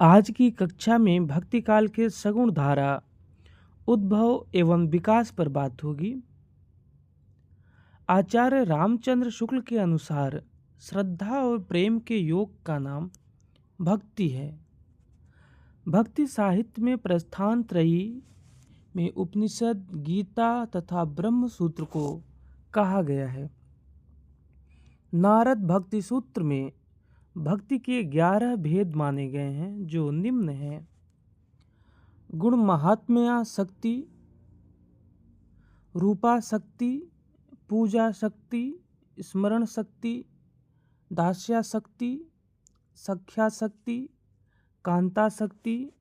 आज की कक्षा में भक्ति काल के सगुण धारा उद्भव एवं विकास पर बात होगी। आचार्य रामचंद्र शुक्ल के अनुसार श्रद्धा और प्रेम के योग का नाम भक्ति है। भक्ति साहित्य में प्रस्थान त्रयी में उपनिषद, गीता तथा ब्रह्म सूत्र को कहा गया है। नारद भक्ति सूत्र में भक्ति के 11 भेद माने गए हैं, जो निम्न हैं: गुण महात्म्या शक्ति, रूपा शक्ति, पूजा शक्ति, स्मरण शक्ति, दास्या शक्ति, सख्या शक्ति, कांता शक्ति,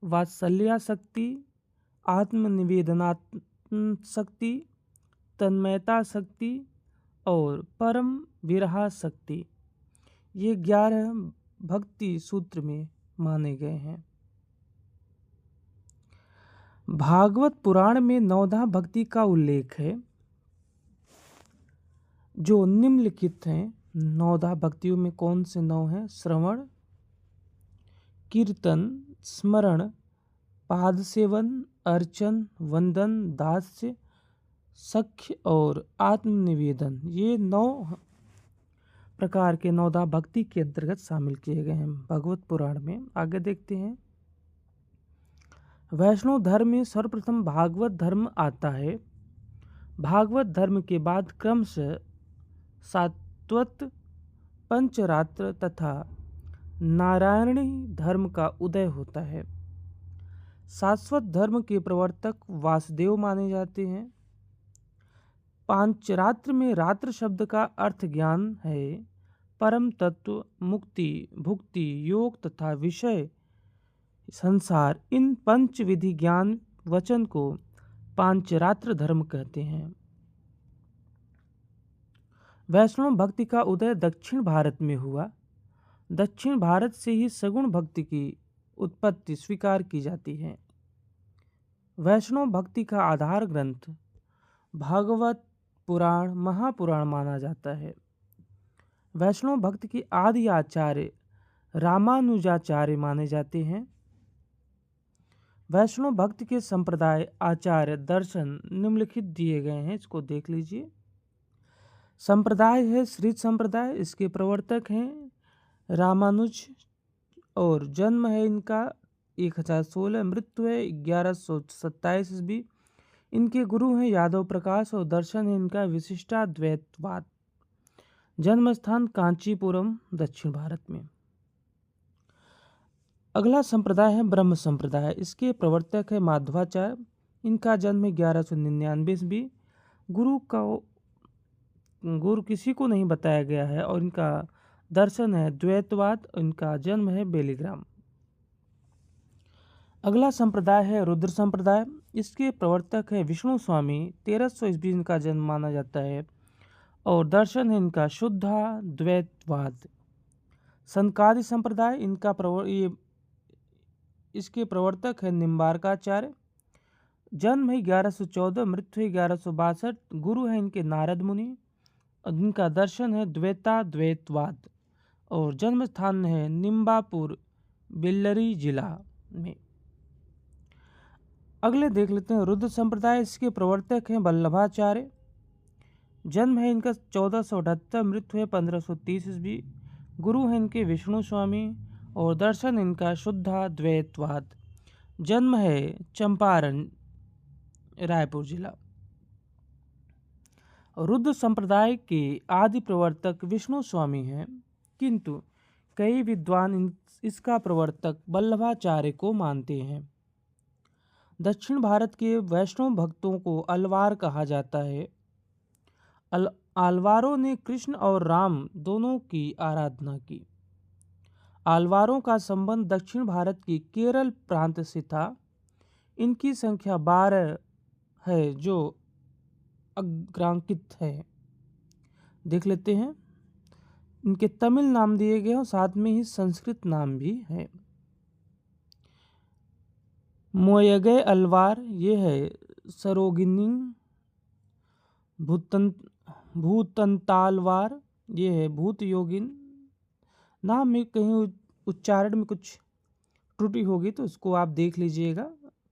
वात्सल्या शक्ति, आत्मनिवेदनात्म शक्ति, तन्मयता शक्ति और परम विरहा शक्ति। ये 11 भक्ति सूत्र में माने गए हैं। भागवत पुराण में 9 भक्ति का उल्लेख है, जो निम्नलिखित हैं। 9 भक्तियों में कौन से 9 हैं? श्रवण, कीर्तन, स्मरण, पाद सेवन, अर्चन, वंदन, दास्य, सख्य और आत्मनिवेदन। ये 9 प्रकार के 9 भक्ति के अंतर्गत शामिल किए गए हैं भगवत पुराण में। आगे देखते हैं। वैष्णव धर्म में सर्वप्रथम भागवत धर्म आता है। भागवत धर्म के बाद क्रमशः सात्वत, पंचरात्र तथा नारायणी धर्म का उदय होता है। सारस्वत धर्म के प्रवर्तक वासुदेव माने जाते हैं। पांचरात्र में रात्र शब्द का अर्थ ज्ञान है। परम तत्व, मुक्ति, भुक्ति, योग तथा विषय संसार, इन पंच विधि ज्ञान वचन को पांचरात्र धर्म कहते हैं। वैष्णव भक्ति का उदय दक्षिण भारत में हुआ। दक्षिण भारत से ही सगुण भक्ति की उत्पत्ति स्वीकार की जाती है। वैष्णव भक्ति का आधार ग्रंथ भागवत पुराण, महापुराण माना जाता है। वैष्णव भक्ति के आदि आचार्य रामानुजाचार्य माने जाते हैं। वैष्णव भक्ति के संप्रदाय, आचार्य, दर्शन निम्नलिखित दिए गए हैं, इसको देख लीजिए। संप्रदाय है श्रीत संप्रदाय, इसके प्रवर्तक हैं रामानुज और जन्म है इनका 1016, मृत्यु है 1127 ईस्वी। इनके गुरु हैं यादव प्रकाश और दर्शन है इनका विशिष्टाद्वैतवाद। जन्म स्थान कांचीपुरम, दक्षिण भारत में। अगला संप्रदाय है ब्रह्म संप्रदाय, इसके प्रवर्तक है माधवाचार्य। इनका जन्म 1199 ईस्वी। गुरु किसी को नहीं बताया गया है और इनका दर्शन है द्वैतवाद। इनका जन्म है बेलीग्राम। अगला संप्रदाय है रुद्र संप्रदाय, इसके प्रवर्तक है विष्णु स्वामी। 1300 ईस्वी इनका जन्म माना जाता है और दर्शन है इनका शुद्धा द्वैतवाद। सनकादि संप्रदाय, इसके प्रवर्तक है निम्बारकाचार्य। जन्म है 1114, मृत्यु है 1162। गुरु है इनके नारद मुनि। इनका दर्शन है द्वैताद्वैतवाद और जन्म स्थान है निम्बापुर, बेल्लरी जिला में। अगले देख लेते हैं रुद्र संप्रदाय, इसके प्रवर्तक हैं वल्लभाचार्य। जन्म है इनका 1478, मृत्यु है 1530 ईस्वी। गुरु हैं इनके विष्णु स्वामी और दर्शन इनका शुद्धाद्वैतवाद। जन्म है चंपारण, रायपुर जिला। रुद्र संप्रदाय के आदि प्रवर्तक विष्णु स्वामी हैं, किंतु कई विद्वान इसका प्रवर्तक वल्लभाचार्य को मानते हैं। दक्षिण भारत के वैष्णव भक्तों को अलवार कहा जाता है। आलवारों ने कृष्ण और राम दोनों की आराधना की। आलवारों का संबंध दक्षिण भारत की केरल प्रांत से था। इनकी संख्या 12 है, जो अग्रांकित है। देख लेते हैं। इनके तमिल नाम दिए गए और साथ में ही संस्कृत नाम भी है। मोयगे अलवार, ये है सरोगिनी। भूतंतालवार, ये है भूत योगिन। नाम में कहीं उच्चारण में कुछ त्रुटि होगी तो उसको आप देख लीजिएगा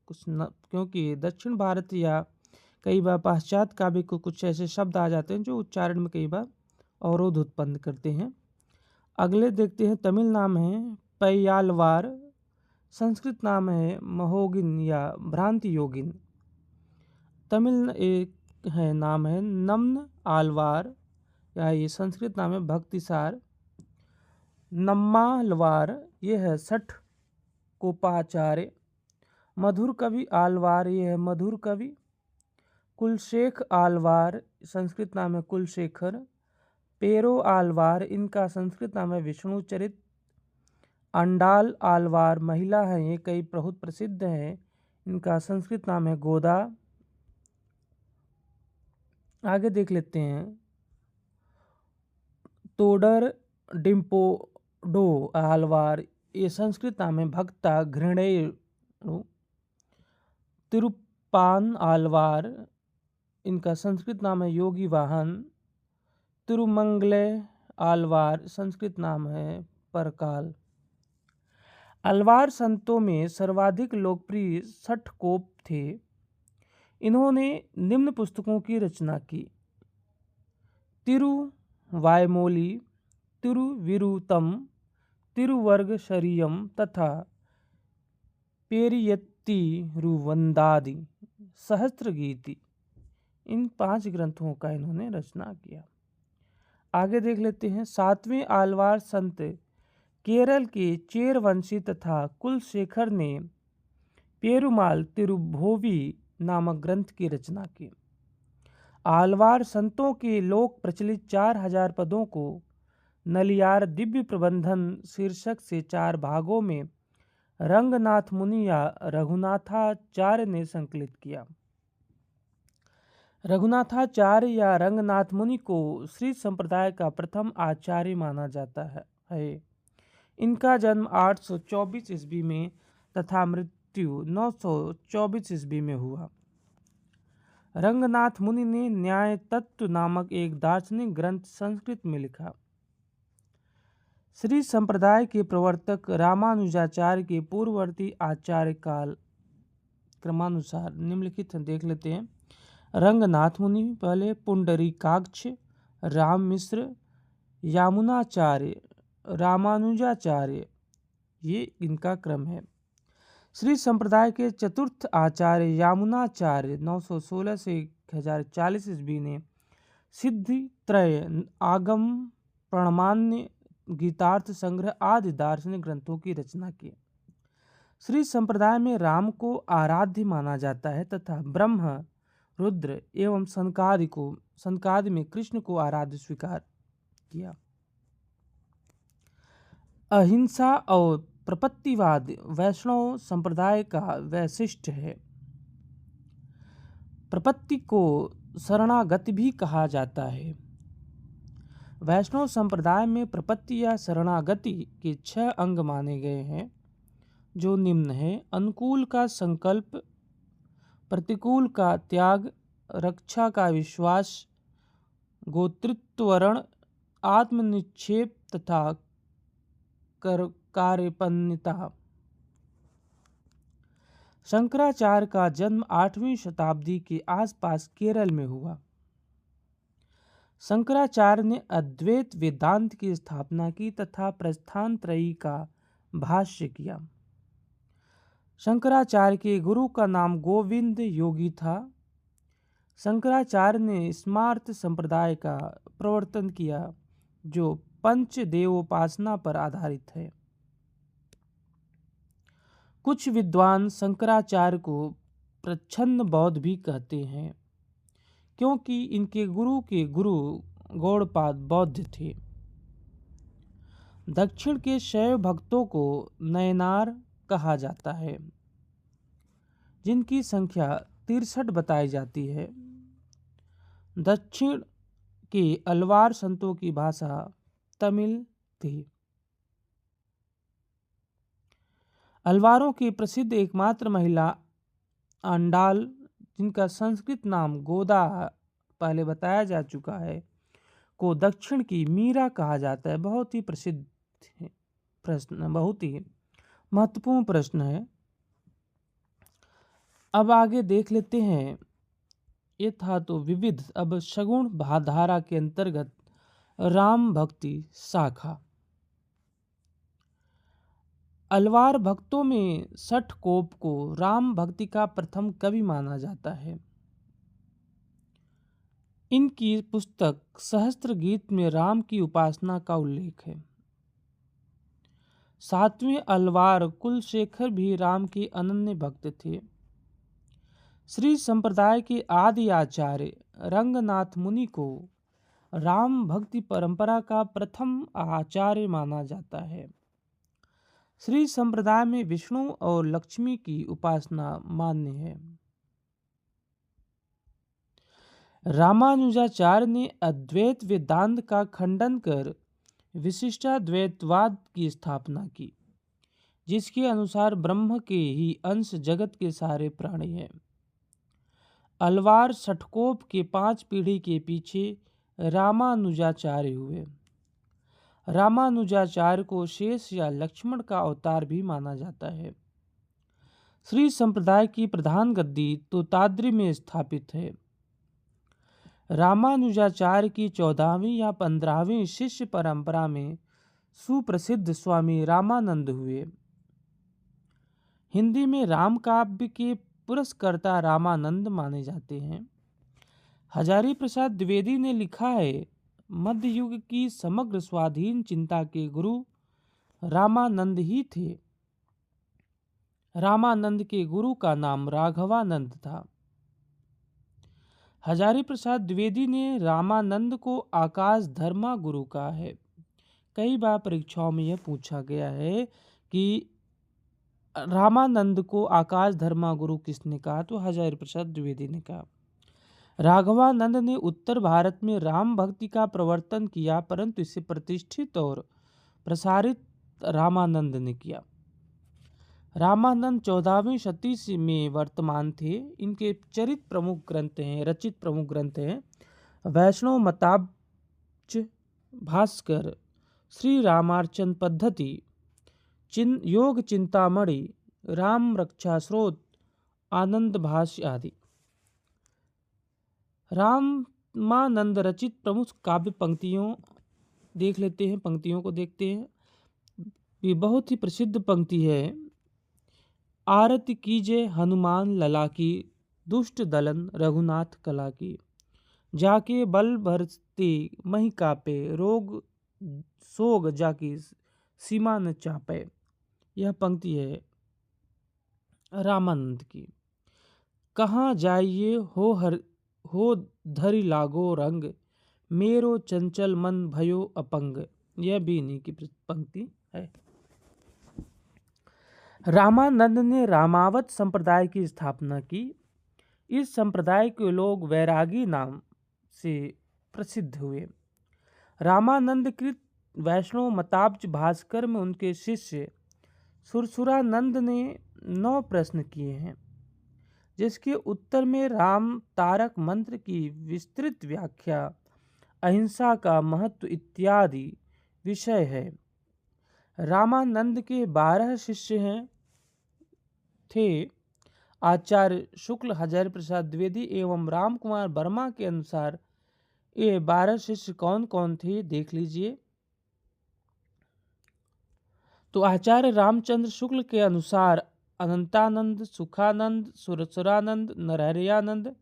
कुछ न, क्योंकि दक्षिण भारत या कई बार पाश्चात्य काव्य को कुछ ऐसे शब्द आ जाते हैं जो उच्चारण में कई बार अवरोध उत्पन्न करते हैं। अगले देखते हैं, तमिल नाम है पैयालवार, संस्कृत नाम है महोगिन या भ्रांति योगिन। तमिल एक है नाम है नम्न आलवार, या ये संस्कृत नाम है भक्तिसार। नम्मालवार ये है सठ कोपाचार्य। मधुर कवि आलवार ये है मधुर कवि। कुलशेख आलवार संस्कृत नाम है कुलशेखर। पेरो आलवार इनका संस्कृत नाम है विष्णु चरित। अंडाल आलवार महिला है, ये कई बहुत प्रसिद्ध है, इनका संस्कृत नाम है गोदा। आगे देख लेते हैं, तोडर डिम्पोडो आलवार ये संस्कृत नाम है भक्ता घृणेय। तिरुपान आलवार इनका संस्कृत नाम है योगी वाहन। तिरुमंगले आलवार संस्कृत नाम है परकाल। अलवार संतों में सर्वाधिक लोकप्रिय सठकोप थे। इन्होंने निम्न पुस्तकों की रचना की: तिरुवायमोली, तिरुविरुतम, तिरुवर्गशरीयम तथा पेरियत्तिरुवंदादि सहस्त्रगीति। इन 5 ग्रंथों का इन्होंने रचना किया। आगे देख लेते हैं, 7वें आलवार संत केरल के चेरवंशी तथा कुलशेखर ने पेरुमाल तिरुभोवी नामक ग्रंथ की रचना की। आलवार संतों के लोक प्रचलित 4000 पदों को नलियार दिव्य प्रबंधन शीर्षक से 4 भागों में रंगनाथ मुनि या रघुनाथाचार्य ने संकलित किया। रघुनाथाचार्य या रंगनाथ मुनि को श्री संप्रदाय का प्रथम आचार्य माना जाता है। इनका जन्म 824 ईस्वी में तथा मृत्यु 924 ईस्वी में हुआ। रंगनाथ मुनि ने न्याय तत्व नामक एक दार्शनिक ग्रंथ संस्कृत में लिखा। श्री संप्रदाय के प्रवर्तक रामानुजाचार्य के पूर्ववर्ती आचार्य काल क्रमानुसार निम्नलिखित देख लेते हैं। रंगनाथ मुनि पहले, पुंडरीकाक्ष, राम मिश्र, यामुनाचार्य, रामानुजाचार्य, ये इनका क्रम है। श्री संप्रदाय के चतुर्थ आचार्य यामुनाचार्य 916 से 1040 ईस्वी ने सिद्धि त्रय, आगम प्रणमान्य, गीतार्थ संग्रह आदि दार्शनिक ग्रंथों की रचना की। श्री संप्रदाय में राम को आराध्य माना जाता है तथा ब्रह्म, रुद्र एवं सनकादि में कृष्ण को आराध्य स्वीकार किया। अहिंसा और प्रपत्तिवाद वैष्णव संप्रदाय का वैशिष्ट्य है। प्रपत्ति को शरणागति भी कहा जाता है। वैष्णव संप्रदाय में प्रपत्ति या शरणागति के 6 अंग माने गए हैं, जो निम्न है: अनुकूल का संकल्प, प्रतिकूल का त्याग, रक्षा का विश्वास, गोत्रित्वरण, आत्मनिक्षेप तथा कार्यपन्नता। शंकराचार्य का जन्म 8वीं शताब्दी के आसपास केरल में हुआ। शंकराचार्य ने अद्वैत वेदांत की स्थापना की तथा प्रस्थान त्रयी का भाष्य किया। शंकराचार्य के गुरु का नाम गोविंद योगी था। शंकराचार्य ने स्मार्त संप्रदाय का प्रवर्तन किया, जो पंचदेवोपासना पर आधारित है। कुछ विद्वान शंकराचार्य को प्रच्छन्न बौद्ध भी कहते हैं, क्योंकि इनके गुरु के गुरु गौड़पाद बौद्ध थे। दक्षिण के शैव भक्तों को नयनार कहा जाता है, जिनकी संख्या 63 बताई जाती है। दक्षिण के अलवार संतों की भाषा तमिल थी। अलवारों की प्रसिद्ध एकमात्र महिला अंडाल, जिनका संस्कृत नाम गोदा पहले बताया जा चुका है, को दक्षिण की मीरा कहा जाता है। बहुत ही प्रसिद्ध है, बहुत ही महत्वपूर्ण प्रश्न है। अब आगे देख लेते हैं। ये था तो विविध। अब सगुण धारा के अंतर्गत राम भक्ति शाखा। अलवार भक्तों में सठकोप को राम भक्ति का प्रथम कवि माना जाता है। इनकी पुस्तक सहस्त्र गीत में राम की उपासना का उल्लेख है। सातवें अलवार कुलशेखर भी राम के अनन्य भक्त थे। श्री संप्रदाय के आदि आचार्य रंगनाथ मुनि को राम भक्ति परंपरा का प्रथम आचार्य माना जाता है। श्री संप्रदाय में विष्णु और लक्ष्मी की उपासना मान्य है। रामानुजाचार्य ने अद्वैत वेदांत का खंडन कर विशिष्टाद्वैतवाद की स्थापना की, जिसके अनुसार ब्रह्म के ही अंश जगत के सारे प्राणी हैं। अलवार सठकोप के 5 पीढ़ी के पीछे रामानुजाचार्य हुए। रामानुजाचार्य को शेष या लक्ष्मण का अवतार भी माना जाता है। श्री संप्रदाय की प्रधान गद्दी तोताद्रि में स्थापित है। रामानुजाचार्य की 14वीं या 15वीं शिष्य परंपरा में सुप्रसिद्ध स्वामी रामानंद हुए। हिंदी में राम काव्य के पुरस्कर्ता रामानंद माने जाते हैं। हजारी प्रसाद द्विवेदी ने लिखा है, मध्य युग की समग्र स्वाधीन चिंता के गुरु रामानंद ही थे। रामानंद के गुरु का नाम राघवानंद था। हजारी प्रसाद द्विवेदी ने रामानंद को आकाश धर्मा गुरु कहा है। कई बार परीक्षाओं में यह पूछा गया है कि रामानंद को आकाश धर्मा गुरु किसने कहा, तो हजारी प्रसाद द्विवेदी ने कहा। राघवानंद ने उत्तर भारत में राम भक्ति का प्रवर्तन किया, परंतु इसे प्रतिष्ठित और प्रसारित रामानंद ने किया। रामानंद 14वीं शती में वर्तमान थे। इनके रचित प्रमुख ग्रंथ हैं वैष्णव मताब्ज, भास्कर, श्री रामार्चन पद्धति, योग चिंतामणि, राम रक्षा स्रोत, आनंद भाष्य आदि। रामानंद रचित प्रमुख काव्य पंक्तियों देख लेते हैं। पंक्तियों को देखते हैं। ये बहुत ही प्रसिद्ध पंक्ति है। आरती कीजे हनुमान लला की, दुष्ट दलन रघुनाथ कला की। जाके बल भरते मही कापे, रोग सोग जाकी सीमा न चापे। यह पंक्ति है रामानंद की। कहाँ जाइए हो धरि लागो रंग, मेरो चंचल मन भयो अपंग। यह भी इन्हीं की पंक्ति है। रामानंद ने रामावत संप्रदाय की स्थापना की। इस संप्रदाय के लोग वैरागी नाम से प्रसिद्ध हुए। रामानंद कृत वैष्णव मताब्ज भास्कर में उनके शिष्य सुरसुरानंद ने 9 प्रश्न किए हैं, जिसके उत्तर में राम तारक मंत्र की विस्तृत व्याख्या, अहिंसा का महत्व इत्यादि विषय है। रामानंद के 12 शिष्य थे। आचार्य शुक्ल, हजारी प्रसाद द्विवेदी एवं राम कुमार वर्मा के अनुसार ये 12 शिष्य कौन कौन थे देख लीजिए। तो आचार्य रामचंद्र शुक्ल के अनुसार अनंतानंद, सुखानंद, सुरसुरानंद, नरहरियानंद,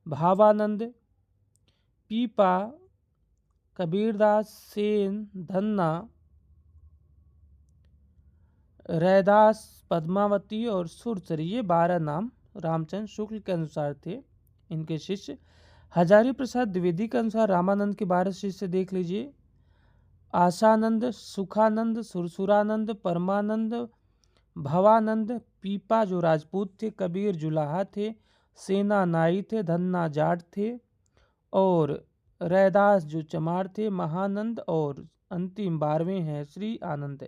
भावानंद, पीपा, कबीरदास, सेन, धन्ना, रैदास, पद्मावती और सुरसरी, ये 12 नाम रामचंद्र शुक्ल के अनुसार थे। इनके शिष्य हजारी प्रसाद द्विवेदी के अनुसार रामानंद के 12 शिष्य देख लीजिए। आशानंद, सुखानंद, सुरसुरानंद, परमानंद, भवानंद, पीपा जो राजपूत थे, कबीर जुलाहा थे, सेना नाई थे, धन्ना जाट थे और रैदास जो चमार थे, महानंद और अंतिम 12वें हैं श्री आनंद।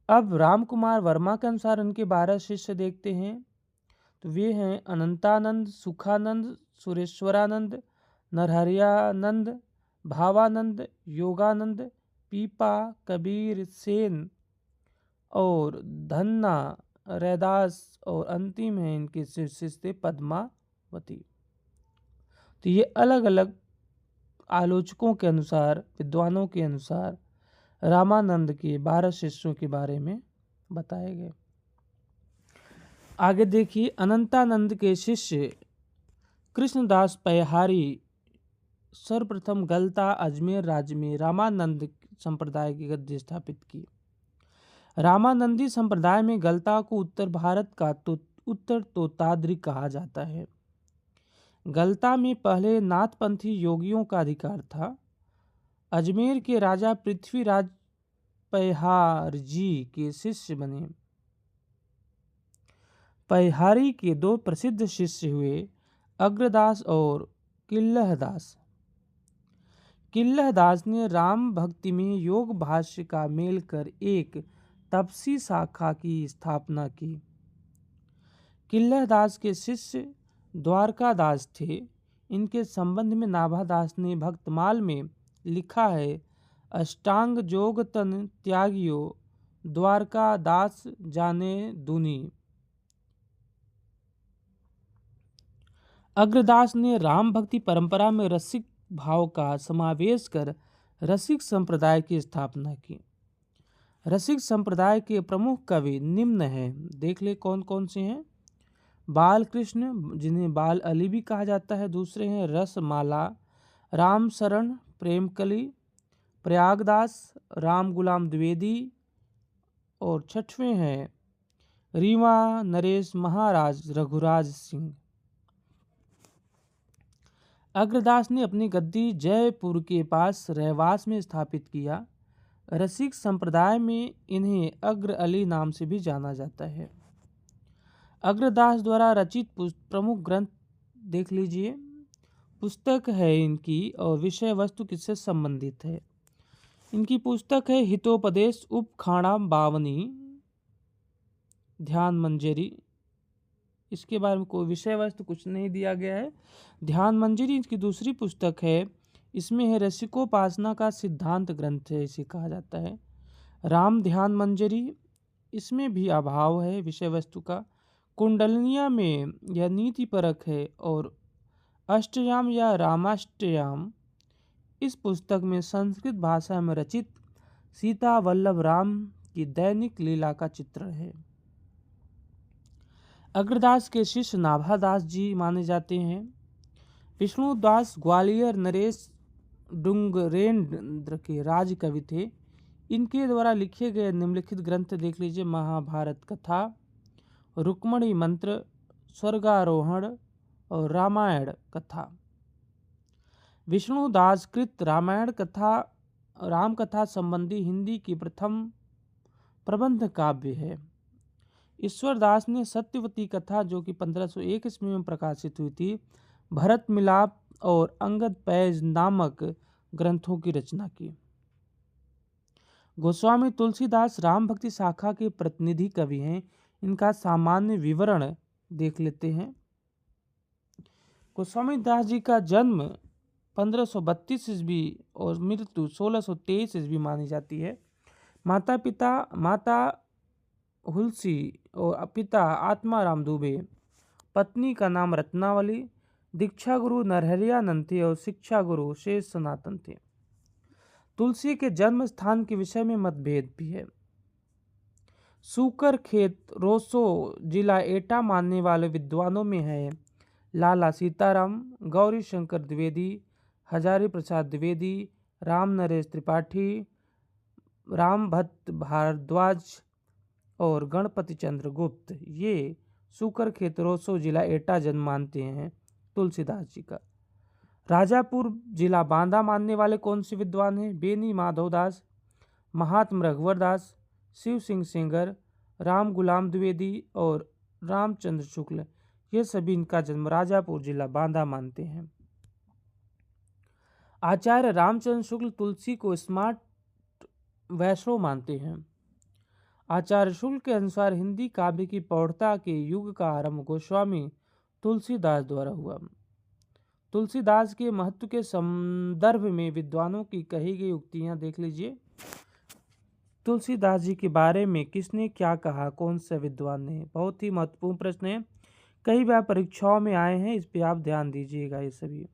अब राम कुमार वर्मा के अनुसार उनके 12 शिष्य देखते हैं। तो वे हैं अनंतानंद, सुखानंद, सुरेश्वरानंद, नरहरियानंद, भावानंद, योगानंद, पीपा, कबीर, सेन और धन्ना, रैदास और अंतिम है इनके शिष्य पद्मावती। तो ये अलग अलग आलोचकों के अनुसार, विद्वानों के अनुसार रामानंद के 12 शिष्यों के बारे में बताए गए। आगे देखिए, अनंतानंद के शिष्य कृष्णदास पैहारी सर्वप्रथम गलता अजमेर राज्य में रामानंद संप्रदाय की गद्दी स्थापित की। रामानंदी संप्रदाय में गलता को उत्तर भारत का उत्तर तोताद्री कहा जाता है। गलता में पहले नाथपंथी योगियों का अधिकार था। अजमेर के राजा पृथ्वीराज पैहार जी के शिष्य बने। पैहारी के 2 प्रसिद्ध शिष्य हुए, अग्रदास और किल्लहदास। किल्लहदास ने राम भक्ति में योग भाष्य का मेल कर एक तपसी शाखा की स्थापना की। किल्लहदास के शिष्य द्वारकादास थे। इनके संबंध में नाभादास ने भक्तमाल में लिखा है, अष्टांग जोग तन त्यागियो द्वारकादास जाने दुनी। अग्रदास ने राम भक्ति परंपरा में रसिक भाव का समावेश कर रसिक संप्रदाय की स्थापना की। रसिक संप्रदाय के प्रमुख कवि निम्न हैं, देख ले कौन कौन से हैं। बाल कृष्ण, जिन्हें बाल अली भी कहा जाता है। दूसरे हैं रसमाला, राम शरण प्रेमकली, प्रयागदास, राम गुलाम द्विवेदी। और छठवें हैं रीवा नरेश महाराज रघुराज सिंह। अग्रदास ने अपनी गद्दी जयपुर के पास रहवास में स्थापित किया। रसिक संप्रदाय में इन्हें अग्र अली नाम से भी जाना जाता है। अग्रदास द्वारा रचित प्रमुख ग्रंथ देख लीजिए। पुस्तक है इनकी और विषय वस्तु किससे संबंधित है। इनकी पुस्तक है हितोपदेश उपखाड़ा बावनी ध्यान मंजरी। इसके बारे में कोई विषय वस्तु कुछ नहीं दिया गया है। ध्यान मंजरी इसकी दूसरी पुस्तक है। इसमें है रसिकोपासना का सिद्धांत ग्रंथ है, इसे कहा जाता है। राम ध्यान मंजरी, इसमें भी अभाव है विषय वस्तु का। कुंडलिनिया में यह नीति परक है। और अष्टयाम या रामाष्टयाम, इस पुस्तक में संस्कृत भाषा में रचित सीता वल्लभ राम की दैनिक लीला का चित्रण है। अग्रदास के शिष्य नाभादास जी माने जाते हैं। विष्णुदास ग्वालियर नरेश डुंगरेंद्र के राज कवि थे। इनके द्वारा लिखे गए निम्नलिखित ग्रंथ देख लीजिए, महाभारत कथा, रुक्मणी मंत्र, स्वर्गारोहण और रामायण कथा। विष्णुदास कृत रामायण कथा राम कथा संबंधी हिंदी की प्रथम प्रबंध काव्य है। ईश्वरदास ने सत्यवती कथा, जो कि 1501 ईस्वी में प्रकाशित हुई थी, भरत मिलाप और अंगद पैज नामक ग्रंथों की रचना की। गोस्वामी तुलसीदास राम भक्ति शाखा के प्रतिनिधि कवि हैं। इनका सामान्य विवरण देख लेते हैं। गोस्वामी दास जी का जन्म 1532 ईस्वी और मृत्यु 1623 ईस्वी मानी जाती है। माता हुलसी और पिता आत्माराम दुबे, पत्नी का नाम रत्नावली, दीक्षा गुरु नरहरियानंद थे और शिक्षा गुरु शेष सनातन थे। तुलसी के जन्म स्थान के विषय में मतभेद भी है। सूकर खेत रोसो जिला एटा मानने वाले विद्वानों में है लाला सीताराम, गौरी शंकर द्विवेदी, हजारी प्रसाद द्विवेदी, राम नरेश त्रिपाठी, राम भट्ट भारद्वाज और गणपति चंद्र गुप्त। ये सूकर खेत रोसो जिला एटा जन्म मानते हैं तुलसीदास जी का। राजापुर जिला बांदा मानने वाले कौन से विद्वान हैं? बेनी माधवदास, महात्मा रघुवरदास, शिव सिंह सेंगर, राम गुलाम द्विवेदी और रामचंद्र शुक्ल। ये सभी इनका जन्म राजापुर जिला बांदा मानते हैं। आचार्य रामचंद्र शुक्ल तुलसी को स्मार्ट वैष्णव मानते हैं। आचार्य शुक्ल के अनुसार हिंदी काव्य की प्रौढ़ता के युग का आरंभ गोस्वामी तुलसीदास द्वारा हुआ। तुलसीदास के महत्व के संदर्भ में विद्वानों की कही गई उक्तियां देख लीजिए। तुलसीदास जी के बारे में किसने क्या कहा, कौन से विद्वान ने? बहुत ही महत्वपूर्ण प्रश्न है, कई बार परीक्षाओं में आए हैं, इस पे आप ध्यान दीजिएगा। ये सभी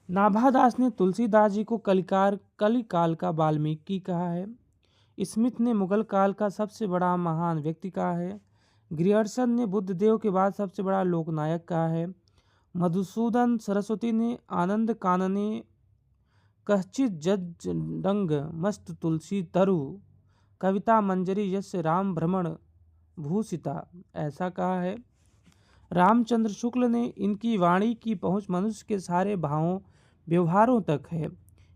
नाभादास ने तुलसीदास जी को कलिकाल का वाल्मीकि कहा है। स्मिथ ने मुगल काल का सबसे बड़ा महान व्यक्ति कहा है। ग्रियर्सन ने बुद्धदेव के बाद सबसे बड़ा लोकनायक कहा है। मधुसूदन सरस्वती ने आनंद कानने कश्चित जज्जडंग मस्त तुलसी तरु कविता मंजरी यश राम भ्रमण भूषिता ऐसा कहा है। रामचंद्र शुक्ल ने इनकी वाणी की पहुंच मनुष्य के सारे भावों व्यवहारों तक है।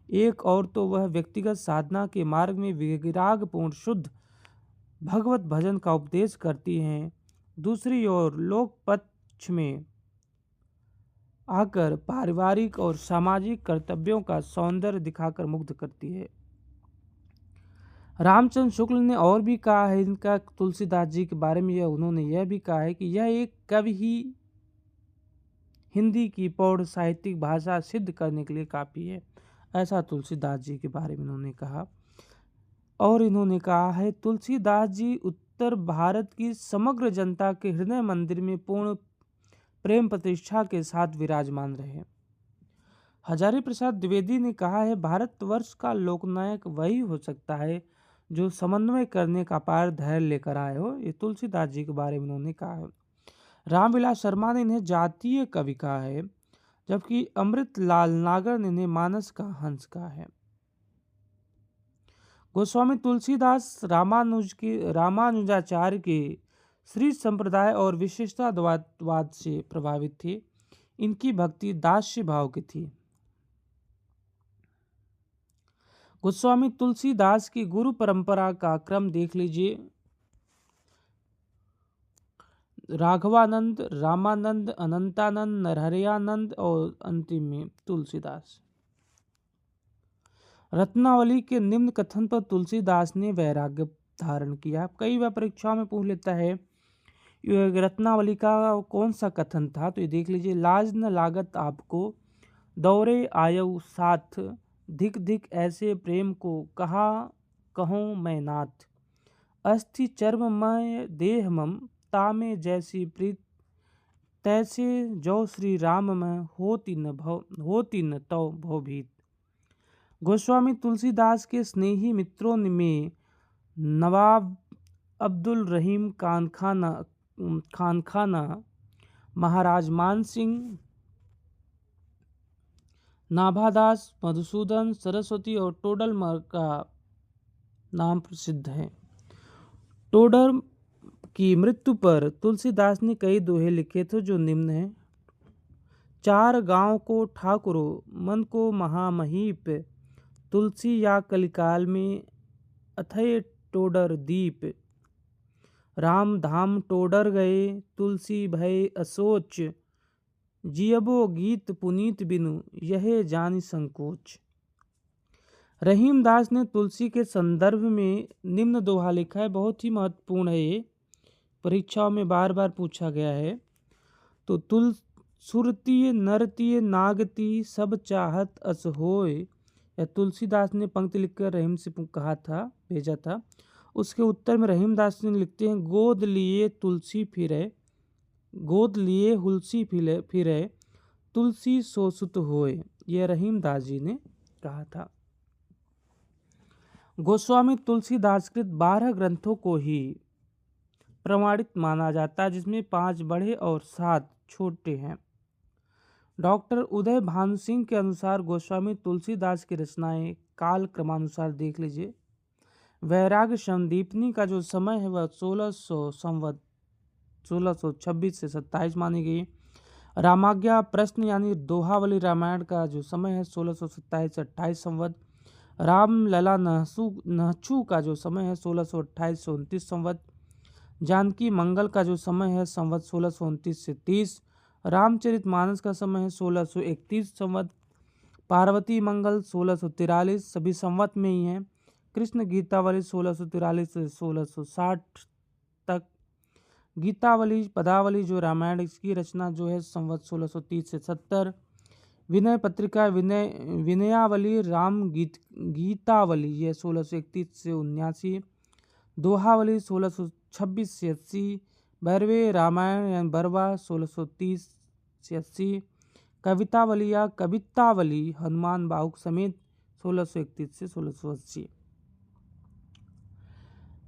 एक और तो वह व्यक्तिगत साधना के मार्ग में विरागपूर्ण शुद्ध भगवत भजन का उपदेश करती हैं, दूसरी ओर लोक पक्ष में आकर पारिवारिक और सामाजिक कर्तव्यों का सौंदर्य दिखाकर मुग्ध करती है। रामचंद्र शुक्ल ने और भी कहा है इनका तुलसीदास जी के बारे में, उन्होंने यह भी कहा है कि यह एक कवि ही हिंदी की प्रौढ़ साहित्यिक भाषा सिद्ध करने के लिए काफ़ी है, ऐसा तुलसीदास जी के बारे में उन्होंने कहा। और इन्होंने कहा है तुलसीदास जी उत्तर भारत की समग्र जनता के हृदय मंदिर में पूर्ण प्रेम प्रतिष्ठा के साथ विराजमान रहे। हजारी प्रसाद द्विवेदी ने कहा है भारतवर्ष का लोकनायक वही हो सकता है जो समन्वय करने का अपार धैर्य लेकर आए हो। ये तुलसीदास जी के बारे में उन्होंने कहा है। रामविलास शर्मा ने इन्हें जातीय कवि कहा है, जबकि अमृतलाल नागर ने इन्हें मानस का हंस कहा है। गोस्वामी तुलसीदास रामानुजाचार्य के श्री संप्रदाय और विशेषतावाद से प्रभावित थे। इनकी भक्ति दास्य भाव की थी। गोस्वामी तुलसीदास की गुरु परंपरा का क्रम देख लीजिए। राघवानंद, रामानंद, अनंतानंद, नरहरियानंद और अंतिम में तुलसीदास। रत्नावली के निम्न कथन पर तुलसीदास ने वैराग्य धारण किया। कई बार परीक्षाओं में पूछ लेता है रत्नावली का कौन सा कथन था, तो ये देख लीजिए। लाज न लागत आपको दौरे आयु साथ, धिक धिक ऐसे प्रेम को कहा कहूँ मैं नाथ। अस्थि चर्ममय देह मम तामे जैसी प्रीत, तैसे जो श्री राम में होती न तो भवभीत। गोस्वामी तुलसीदास के स्नेही मित्रों में नवाब अब्दुल रहीम खानखाना, महाराज मान सिंह, नाभादास, मधुसूदन सरस्वती और टोडरमल का नाम प्रसिद्ध है। टोडर की मृत्यु पर तुलसीदास ने कई दोहे लिखे थे जो निम्न हैं। चार गांव को ठाकुरो मन को महामहीप, तुलसी या कलिकाल में अथय टोडर दीप। राम धाम टोडर गए तुलसी भय असोच, जियबो गीत पुनीत बिनु यह जानि संकोच। रहीमदास ने तुलसी के संदर्भ में निम्न दोहा लिखा है, बहुत ही महत्वपूर्ण है ये, परीक्षाओं में बार बार पूछा गया है। तो तुल सुरतीय नरतीय नागती सब चाहत अस होय, या तुलसीदास ने पंक्ति लिखकर रहीम से कहा था, भेजा था। उसके उत्तर में रहीमदास ने लिखते हैं गोद लिए तुलसी फिरे, गोद लिए हुलसी फिरे तुलसी सोसुत होए। यह रहीमदास जी ने कहा था। गोस्वामी तुलसीदास कृत 12 ग्रंथों को ही प्रमाणित माना जाता है, जिसमें 5 बड़े और 7 छोटे हैं। डॉक्टर उदय भानु सिंह के अनुसार गोस्वामी तुलसीदास की रचनाएं काल क्रमानुसार देख लीजिए। वैराग्य संदीपनी का जो समय है वह 1626 से 27 मानी गई। रामाज्ञा प्रश्न यानी दोहावली रामायण का जो समय है 1627 से 28 संवत। राम लला नहछू का जो समय है 1628 से 29 संवत। जानकी मंगल का जो समय है संवत 1629 से 30। रामचरितमानस का समय है 1631 संवत। पार्वती मंगल 1643 सभी संवत में ही हैं। कृष्ण गीतावली 1643 से 1660 तक। गीतावली पदावली जो रामायण की रचना जो है संवत 1630 से 70। विनय पत्रिका, विनयावली, गीतावली ये 1631 से 79, दोहावली 1626 से 80, भैरवे रामायण या बरवा 1630 से 80, कवितावली या कवितावली हनुमान बाहुक समेत 1631 से 1680।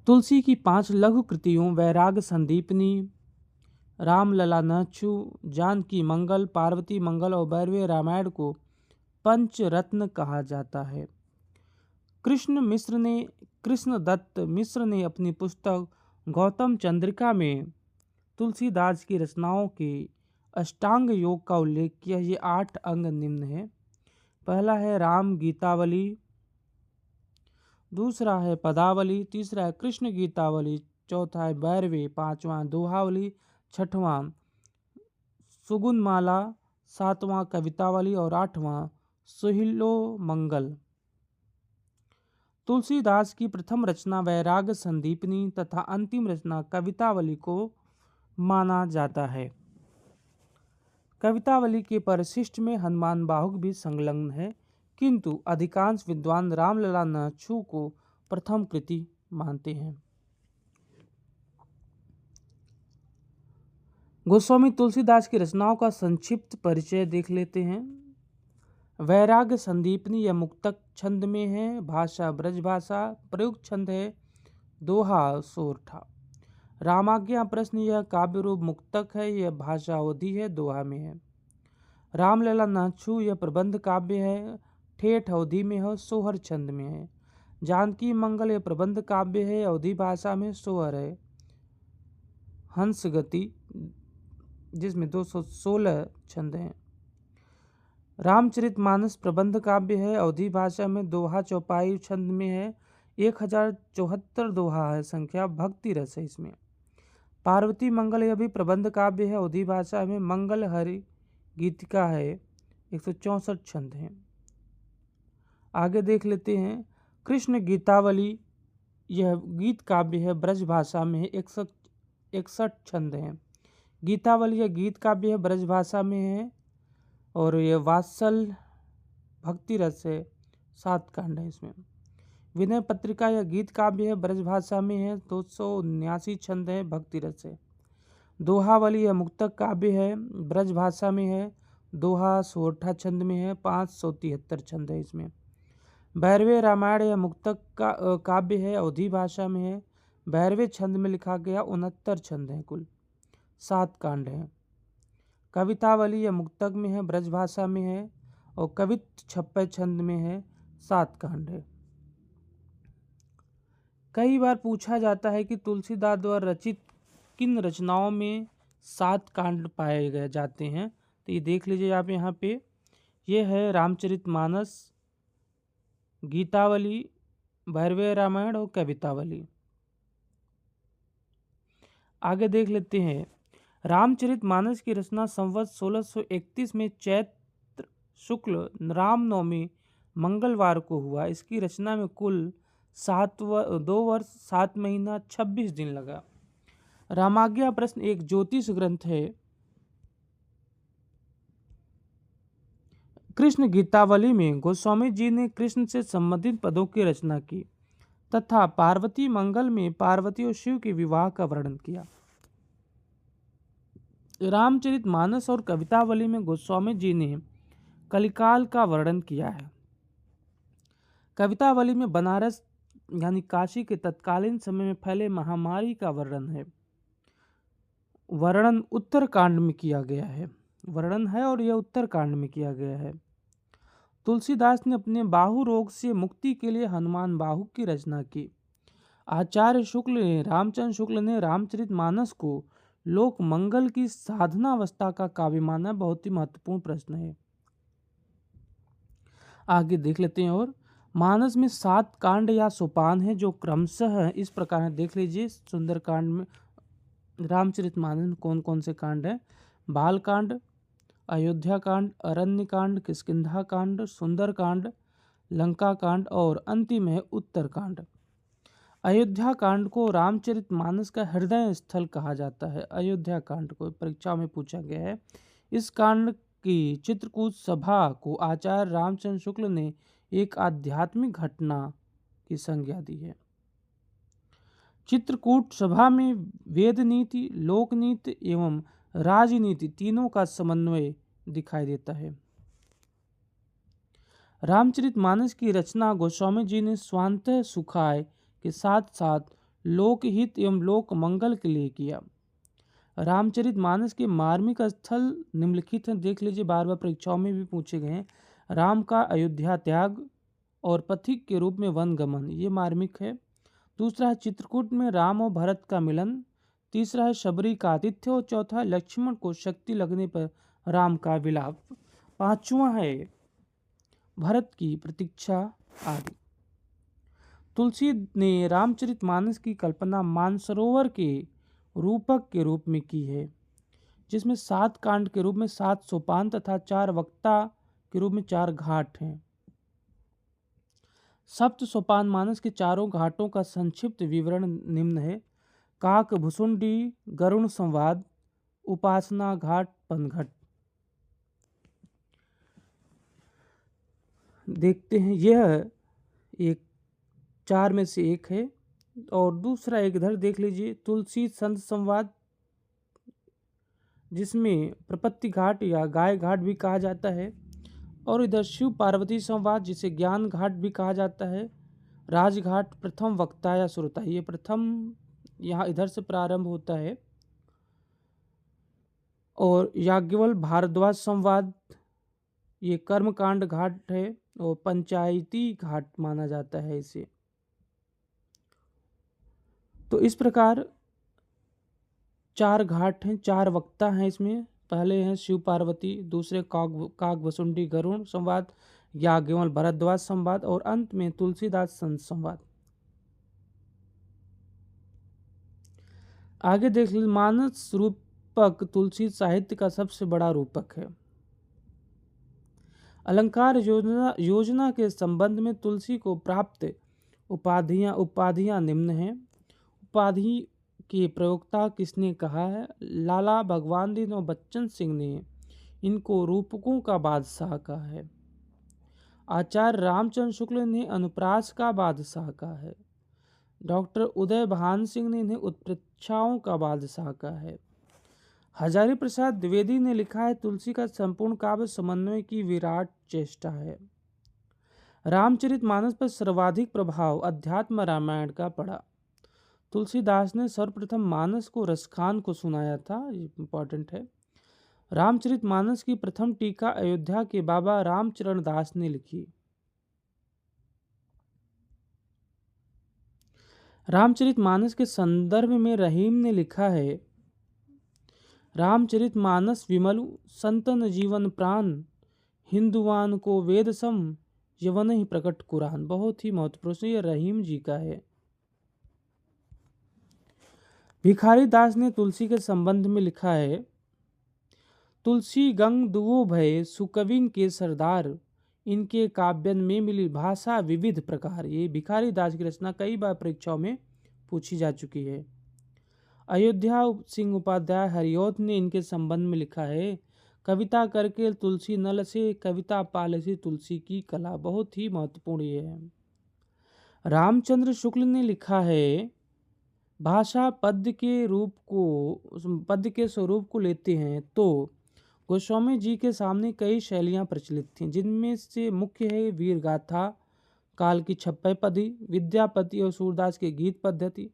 तुलसी की 5 लघु कृतियों वैराग संदीपनी, रामलला नहछु, जानकी मंगल, पार्वती मंगल और भैरवे रामायण को पंचरत्न कहा जाता है। कृष्णदत्त मिश्र ने अपनी पुस्तक गौतम चंद्रिका में तुलसीदास की रचनाओं के अष्टांग योग का उल्लेख किया। ये 8 अंग निम्न है। पहला है राम गीतावली, दूसरा है पदावली, तीसरा है कृष्ण गीतावली, चौथा है भैरवे, पांचवा दोहावली, छठवां सुगुनमाला, सातवां कवितावली और आठवां सुहिलो मंगल। तुलसीदास की प्रथम रचना वैराग संदीपनी तथा अंतिम रचना कवितावली को माना जाता है। कवितावली के परिशिष्ट में हनुमान बाहुक भी संलग्न है, किंतु अधिकांश विद्वान रामलला नहछु को प्रथम कृति मानते हैं। गोस्वामी तुलसीदास की रचनाओं का संक्षिप्त परिचय देख लेते हैं। वैराग संदीपनी यह मुक्तक छंद में है, भाषा ब्रज भाषा, प्रयुक्त छंद है दोहा सोरठा। रामाज्ञा प्रश्न यह काव्य रूप मुक्तक है, यह भाषा अवधि है, दोहा में है। रामलला नहछु यह प्रबंध काव्य है, ठेठ अवधि में है, सोहर छंद में है। जानकी मंगल यह प्रबंध काव्य है, अवधि भाषा में, सोहर है। हंस गति जिसमें 216 छंद हैं। रामचरितमानस प्रबंध काव्य है, अवधि भाषा में, दोहा चौपाई छंद में है, 1074 दोहा है संख्या, भक्ति रस है इसमें। पार्वती मंगल यह भी प्रबंध काव्य है, अवधि भाषा में, मंगल हरि गीतिका है, 164 छंद हैं। आगे देख लेते हैं। कृष्ण गीतावली यह गीत काव्य है, ब्रज भाषा में है, 61 छंद हैं। गीतावली यह गीत काव्य है, ब्रज भाषा में है और यह वात्सल भक्ति रस है, 7 कांड है इसमें। विनय पत्रिका यह गीत काव्य है, ब्रज भाषा में है, 279 छंद है, भक्ति रस है। दोहावली यह मुक्तक काव्य है, ब्रज भाषा में है, दोहा सोरठा छंद में है, 573 छंद है इसमें। भैरवे रामायण यह मुक्तक काव्य है, अवधि भाषा में है, भैरवे छंद में लिखा गया, 69 छंद हैं कुल, 7 कांड हैं। कवितावली यह मुक्तक में है, ब्रज भाषा में है और कवित 56 छंद में है, 7 कांड है। कई बार पूछा जाता है कि तुलसीदास द्वारा रचित किन रचनाओं में 7 कांड पाए गए जाते हैं, तो ये देख लीजिए आप यहाँ पे। ये है रामचरितमानस, गीतावली, भैरवे रामायण और कवितावली। आगे देख लेते हैं। रामचरितमानस की रचना संवत 1631 में चैत्र शुक्ल रामनवमी मंगलवार को हुआ। इसकी रचना में कुल 2 वर्ष 7 महीना 26 दिन लगा। रामाज्ञा प्रश्न एक ज्योतिष ग्रंथ है। कृष्ण गीतावली में गोस्वामी जी ने कृष्ण से संबंधित पदों की रचना की तथा पार्वती मंगल में पार्वती और शिव के विवाह का वर्णन किया। रामचरितमानस और कवितावली में गोस्वामी जी ने कलिकाल का वर्णन किया है। कवितावली में बनारस यानी काशी के तत्कालीन समय में फैले महामारी का वर्णन है। वर्णन उत्तरकांड में किया गया है, वर्णन है और यह उत्तरकांड में किया गया है। तुलसीदास ने अपने बाहु रोग से मुक्ति के लिए हनुमान बाहुक की रचना की। आचार्य रामचंद्र शुक्ल ने रामचरितमानस को लोक मंगल की साधनावस्था का काव्य माना। बहुत ही महत्वपूर्ण प्रश्न है, आगे देख लेते हैं। और मानस में 7 कांड या सोपान है जो क्रमशः इस प्रकार है, देख लीजिए। सुंदरकांड में रामचरितमानस में कौन कौन से कांड है? बालकांड, अयोध्या कांड, अरण्य कांड, किष्किंधा कांड, सुंदर कांड, लंका कांड और अंतिम है उत्तरकांड। अयोध्या कांड को रामचरितमानस का हृदय स्थल कहा जाता है। अयोध्या कांड को परीक्षा में पूछा गया है। इस कांड की चित्रकूट सभा को आचार्य रामचंद्र शुक्ल ने एक आध्यात्मिक घटना की संज्ञा दी है। चित्रकूट सभा में वेद नीति, लोक नीति एवं राजनीति तीनों का समन्वय दिखाई देता है। रामचरितमानस की रचना गोस्वामी जी ने स्वांतः सुखाय के साथ साथ लोकहित एवं लोक मंगल के लिए किया। रामचरितमानस के मार्मिक स्थल निम्नलिखित हैं, देख लीजिए, बार बार परीक्षाओं में भी पूछे गए हैं। राम का अयोध्या त्याग और पथिक के रूप में वन गमन, ये मार्मिक है। दूसरा है चित्रकूट में राम और भरत का मिलन। तीसरा है शबरी का आतिथ्य और चौथा है लक्ष्मण को शक्ति लगने पर राम का विलाप। पांचवा है भरत की प्रतीक्षा आदि। तुलसी ने रामचरितमानस की कल्पना मानसरोवर के रूपक के रूप में की है, जिसमें 7 कांड के रूप में 7 सोपान तथा 4 वक्ता के रूप में 4 घाट हैं। सप्त सोपान मानस के चारों घाटों का संक्षिप्त विवरण निम्न है। काक भुसुंडी गरुण संवाद, उपासना घाट पनघट। देखते हैं, यह एक 4 में से एक है। और दूसरा एक इधर देख लीजिए, तुलसी संत संवाद, जिसमें प्रपत्ति घाट या गाय घाट भी कहा जाता है। और इधर शिव पार्वती संवाद, जिसे ज्ञान घाट भी कहा जाता है। राजघाट प्रथम वक्ता या श्रोता, ये प्रथम यहाँ इधर से प्रारंभ होता है। और याज्ञवल्क्य भारद्वाज संवाद, ये कर्मकांड घाट है और पंचायती घाट माना जाता है इसे। तो इस प्रकार 4 घाट हैं, 4 वक्ता हैं इसमें। पहले हैं शिव पार्वती, दूसरे काक वसुंडी गरुण संवाद, याज्ञवल्क्य भरद्वाज संवाद और अंत में तुलसीदास संत संवाद। आगे देख लीजिए, मानस रूपक तुलसी साहित्य का सबसे बड़ा रूपक है। अलंकार योजना के संबंध में तुलसी को प्राप्त उपाधियां निम्न हैं। उपाधि के प्रयोक्ता किसने कहा है? लाला भगवान दीन और बच्चन सिंह ने इनको रूपकों का बादशाह कहा है। आचार्य रामचंद्र शुक्ल ने अनुप्रास का बादशाह कहा है। डॉक्टर उदय भान सिंह ने इन्हें उत्प्रेक्षाओं का बादशाह कहा है। हजारी प्रसाद द्विवेदी ने लिखा है, तुलसी का संपूर्ण काव्य समन्वय की विराट चेष्टा है। रामचरितमानस पर सर्वाधिक प्रभाव अध्यात्म रामायण का पड़ा। तुलसीदास ने सर्वप्रथम मानस को रसखान को सुनाया था, ये इंपॉर्टेंट है। रामचरितमानस की प्रथम टीका अयोध्या के बाबा रामचरण दास ने लिखी। रामचरितमानस के संदर्भ में रहीम ने लिखा है, रामचरितमानस विमलु संतन जीवन प्राण, हिंदुवान को वेद सम यवन ही प्रकट कुरान। बहुत ही महत्वपूर्ण, ये रहीम जी का है। भिखारी दास ने तुलसी के संबंध में लिखा है, तुलसी गंग दुवो भय सुकविन के सरदार, इनके काव्यन में मिली भाषा विविध प्रकार। ये भिखारी दास की रचना कई बार परीक्षाओं में पूछी जा चुकी है। अयोध्या सिंह उपाध्याय हरिऔध ने इनके संबंध में लिखा है, कविता करके तुलसी नल से, कविता पाल से तुलसी की कला। बहुत ही महत्वपूर्ण ये है। रामचंद्र शुक्ल ने लिखा है, भाषा पद्य के स्वरूप को लेते हैं तो गोस्वामी जी के सामने कई शैलियां प्रचलित थीं, जिनमें से मुख्य है वीर गाथा, काल की छप्पय पदी, विद्यापति और सूरदास की गीत पद्धति,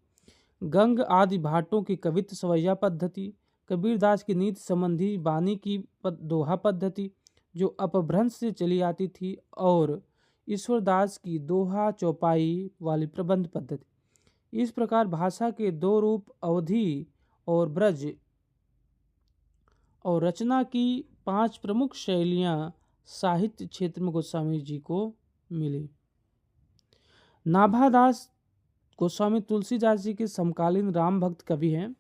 गंग आदि भाटों की कवित्व सवैया पद्धति, कबीरदास की नीति संबंधी बानी की दोहा पद्धति जो अपभ्रंश से चली आती थी, और ईश्वरदास की दोहा चौपाई वाली प्रबंध पद्धति। इस प्रकार भाषा के 2 रूप, अवधि और ब्रज, और रचना की 5 प्रमुख शैलियां साहित्य क्षेत्र में गोस्वामी जी को मिली। नाभादास गोस्वामी तुलसीदास जी के समकालीन राम भक्त कवि हैं।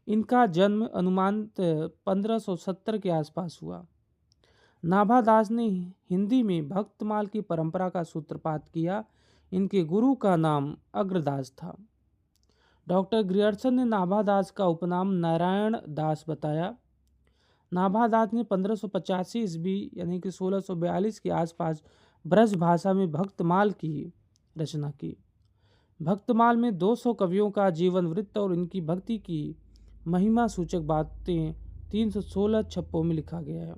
इनका जन्म अनुमानतः 1570 के आसपास हुआ। नाभादास ने हिंदी में भक्तमाल की परंपरा का सूत्रपात किया। इनके गुरु का नाम अग्रदास था। डॉक्टर ग्रियर्सन ने नाभादास का उपनाम नारायण दास बताया। नाभादास ने 1585 ईस्वी यानी कि 1642 के आसपास ब्रज भाषा में भक्तमाल की रचना की। भक्तमाल में 200 कवियों का जीवन वृत्त और इनकी भक्ति की महिमा सूचक बातें 316 छप्पों में लिखा गया है।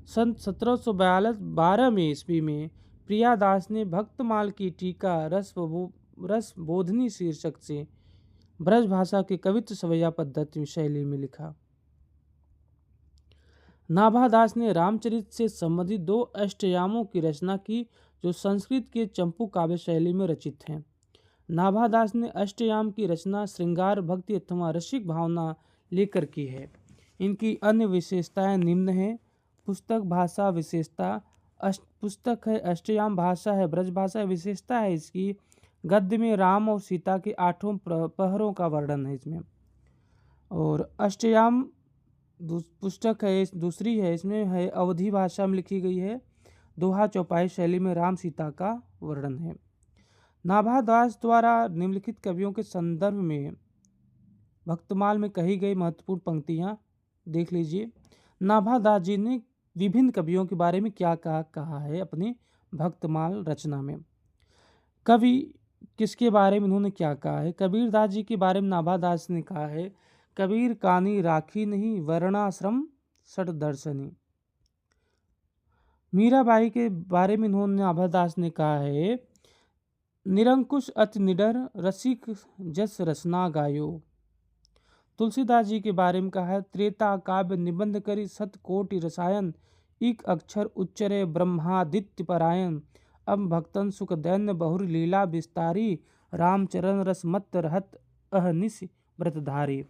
सन 1712 में ईस्वी में प्रियादास ने भक्तमाल की टीका रसबोधनी शीर्षक से ब्रज भाषा के कवित्व सवैया पद्धति शैली में लिखा। नाभादास ने रामचरित से संबंधित 2 अष्टयामों की रचना की जो संस्कृत के चंपू काव्य शैली में रचित हैं। नाभादास ने अष्टयाम की रचना श्रृंगार भक्ति अथवा रसिक भावना लेकर की है। इनकी अन्य विशेषताएं निम्न हैं। पुस्तक भाषा विशेषता, पुस्तक है अष्टयाम, भाषा है ब्रज भाषा। विशेषता है इसकी गद्य में राम और सीता के 8 पहरों का वर्णन है इसमें। और अष्टयाम पुस्तक है दूसरी है, इसमें है अवधी भाषा में लिखी गई है। दोहा चौपाई शैली में राम सीता का वर्णन है। नाभादास द्वारा निम्नलिखित कवियों के संदर्भ में भक्तमाल में कही गई महत्वपूर्ण पंक्तियां देख लीजिए। नाभादास जी ने विभिन्न कवियों के बारे में क्या कहा है अपनी भक्तमाल रचना में। कवि किसके बारे में उन्होंने क्या कहा है। कबीरदास जी के बारे में नाभादास ने कहा है, कबीर कानी राखी नहीं वर्णाश्रम सठ दर्शनी। मीराबाई के बारे में उन्होंने नाभादास ने कहा है, निरंकुश अति निडर रसिक जस रसना गायो। तुलसीदास जी के बारे में कहा है, त्रेता काव्य निबंध करी सत कोटि रसायन, एक अक्षर उच्चरे ब्रह्मादित्य परायण। अब भक्तन सुख दैन्य बहुर लीला विस्तारी, रामचरण रस मत रहत अहनिश व्रतधारी।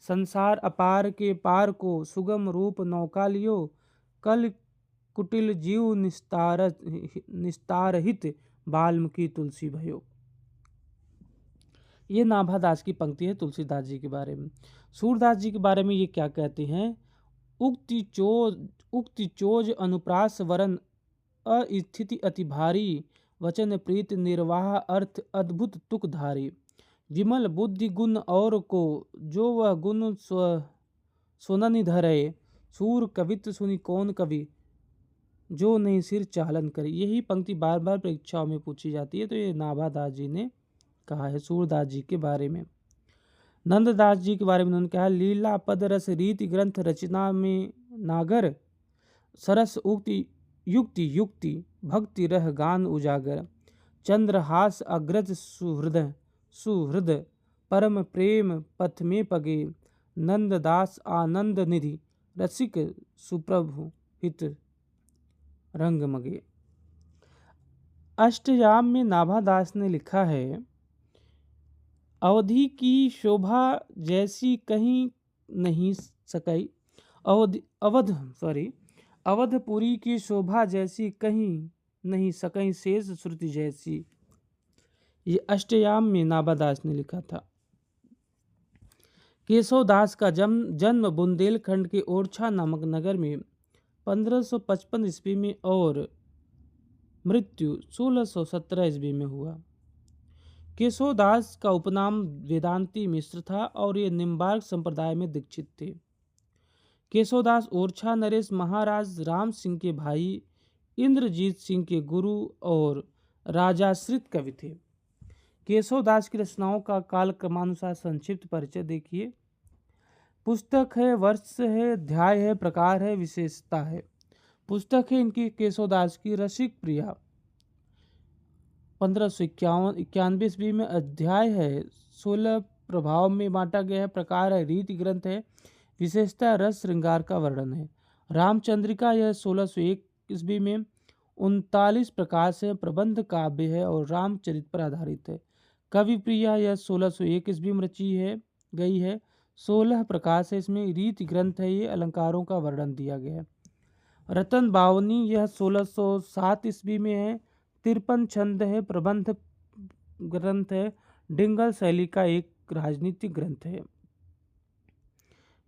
संसार अपार के पार को सुगम रूप नौका लियो, कल कुटिल जीव निस्तारहित वाल्मीकि तुलसी भयो। ये नाभादास की पंक्ति है तुलसीदास जी के बारे में। सूरदास जी के बारे में ये क्या कहते हैं, उक्ति चोज अनुप्रास वरन अस्थिति अति भारी, वचन प्रीत निर्वाह अर्थ अद्भुत तुक धारी। विमल बुद्धि गुण और को जो वह गुण सुननि धरे, सूर कवित्व सुनी कौन कवि जो नहीं सिर चालन करे। यही पंक्ति बार बार परीक्षाओं में पूछी जाती है, तो ये नाभादास जी ने कहा है सूरदास जी के बारे में। नंददास जी के बारे में उन्होंने कहा, लीला पद रस रीति ग्रंथ रचना में नागर, सरस उक्ति युक्ति युक्ति भक्ति रह गान उजागर। चंद्रहास अग्रज सुहृद परम प्रेम पथ में पगे, नंददास आनंद निधि रसिक सुप्रभु हित रंग मगे। अष्टयाम में नाभादास ने लिखा है, अवधि की शोभा जैसी कहीं नहीं सकई, अवधपुरी की शोभा जैसी कहीं नहीं सकई, शेष श्रुति जैसी। ये अष्टयाम में नाभादास ने लिखा था। केशवदास का जन्म बुंदेलखंड के ओरछा नामक नगर में 1555 ईस्वी में और मृत्यु 1617 ईस्वी में हुआ। केशवदास का उपनाम वेदांती मिश्र था और ये निम्बार्क संप्रदाय में दीक्षित थे। केशवदास ओरछा नरेश महाराज राम सिंह के भाई इंद्रजीत सिंह के गुरु और राजाश्रित कवि थे। केशवदास की रचनाओं का काल क्रमानुसार संक्षिप्त परिचय देखिए। पुस्तक है, वर्ष है, अध्याय है, प्रकार है, विशेषता है। पुस्तक है इनकी केशवदास की रसिक प्रिया 1591 ईस्वी में। अध्याय है 16 प्रभाव में बांटा गया है। प्रकार है रीति ग्रंथ है। विशेषता रस श्रृंगार का वर्णन है। रामचंद्रिका यह 1601 ईस्वी में 39 प्रकार से प्रबंध काव्य है और रामचरित पर आधारित है। कवि प्रिया यह 1601 ईस्वी में रची है गई है। 16 प्रकार से इसमें रीति ग्रंथ है, ये अलंकारों का वर्णन दिया गया है। रतन बावनी यह 1607 ईस्वी में है। 53 छंद है, प्रबंध ग्रंथ है, डिंगल शैली का एक राजनीतिक ग्रंथ है।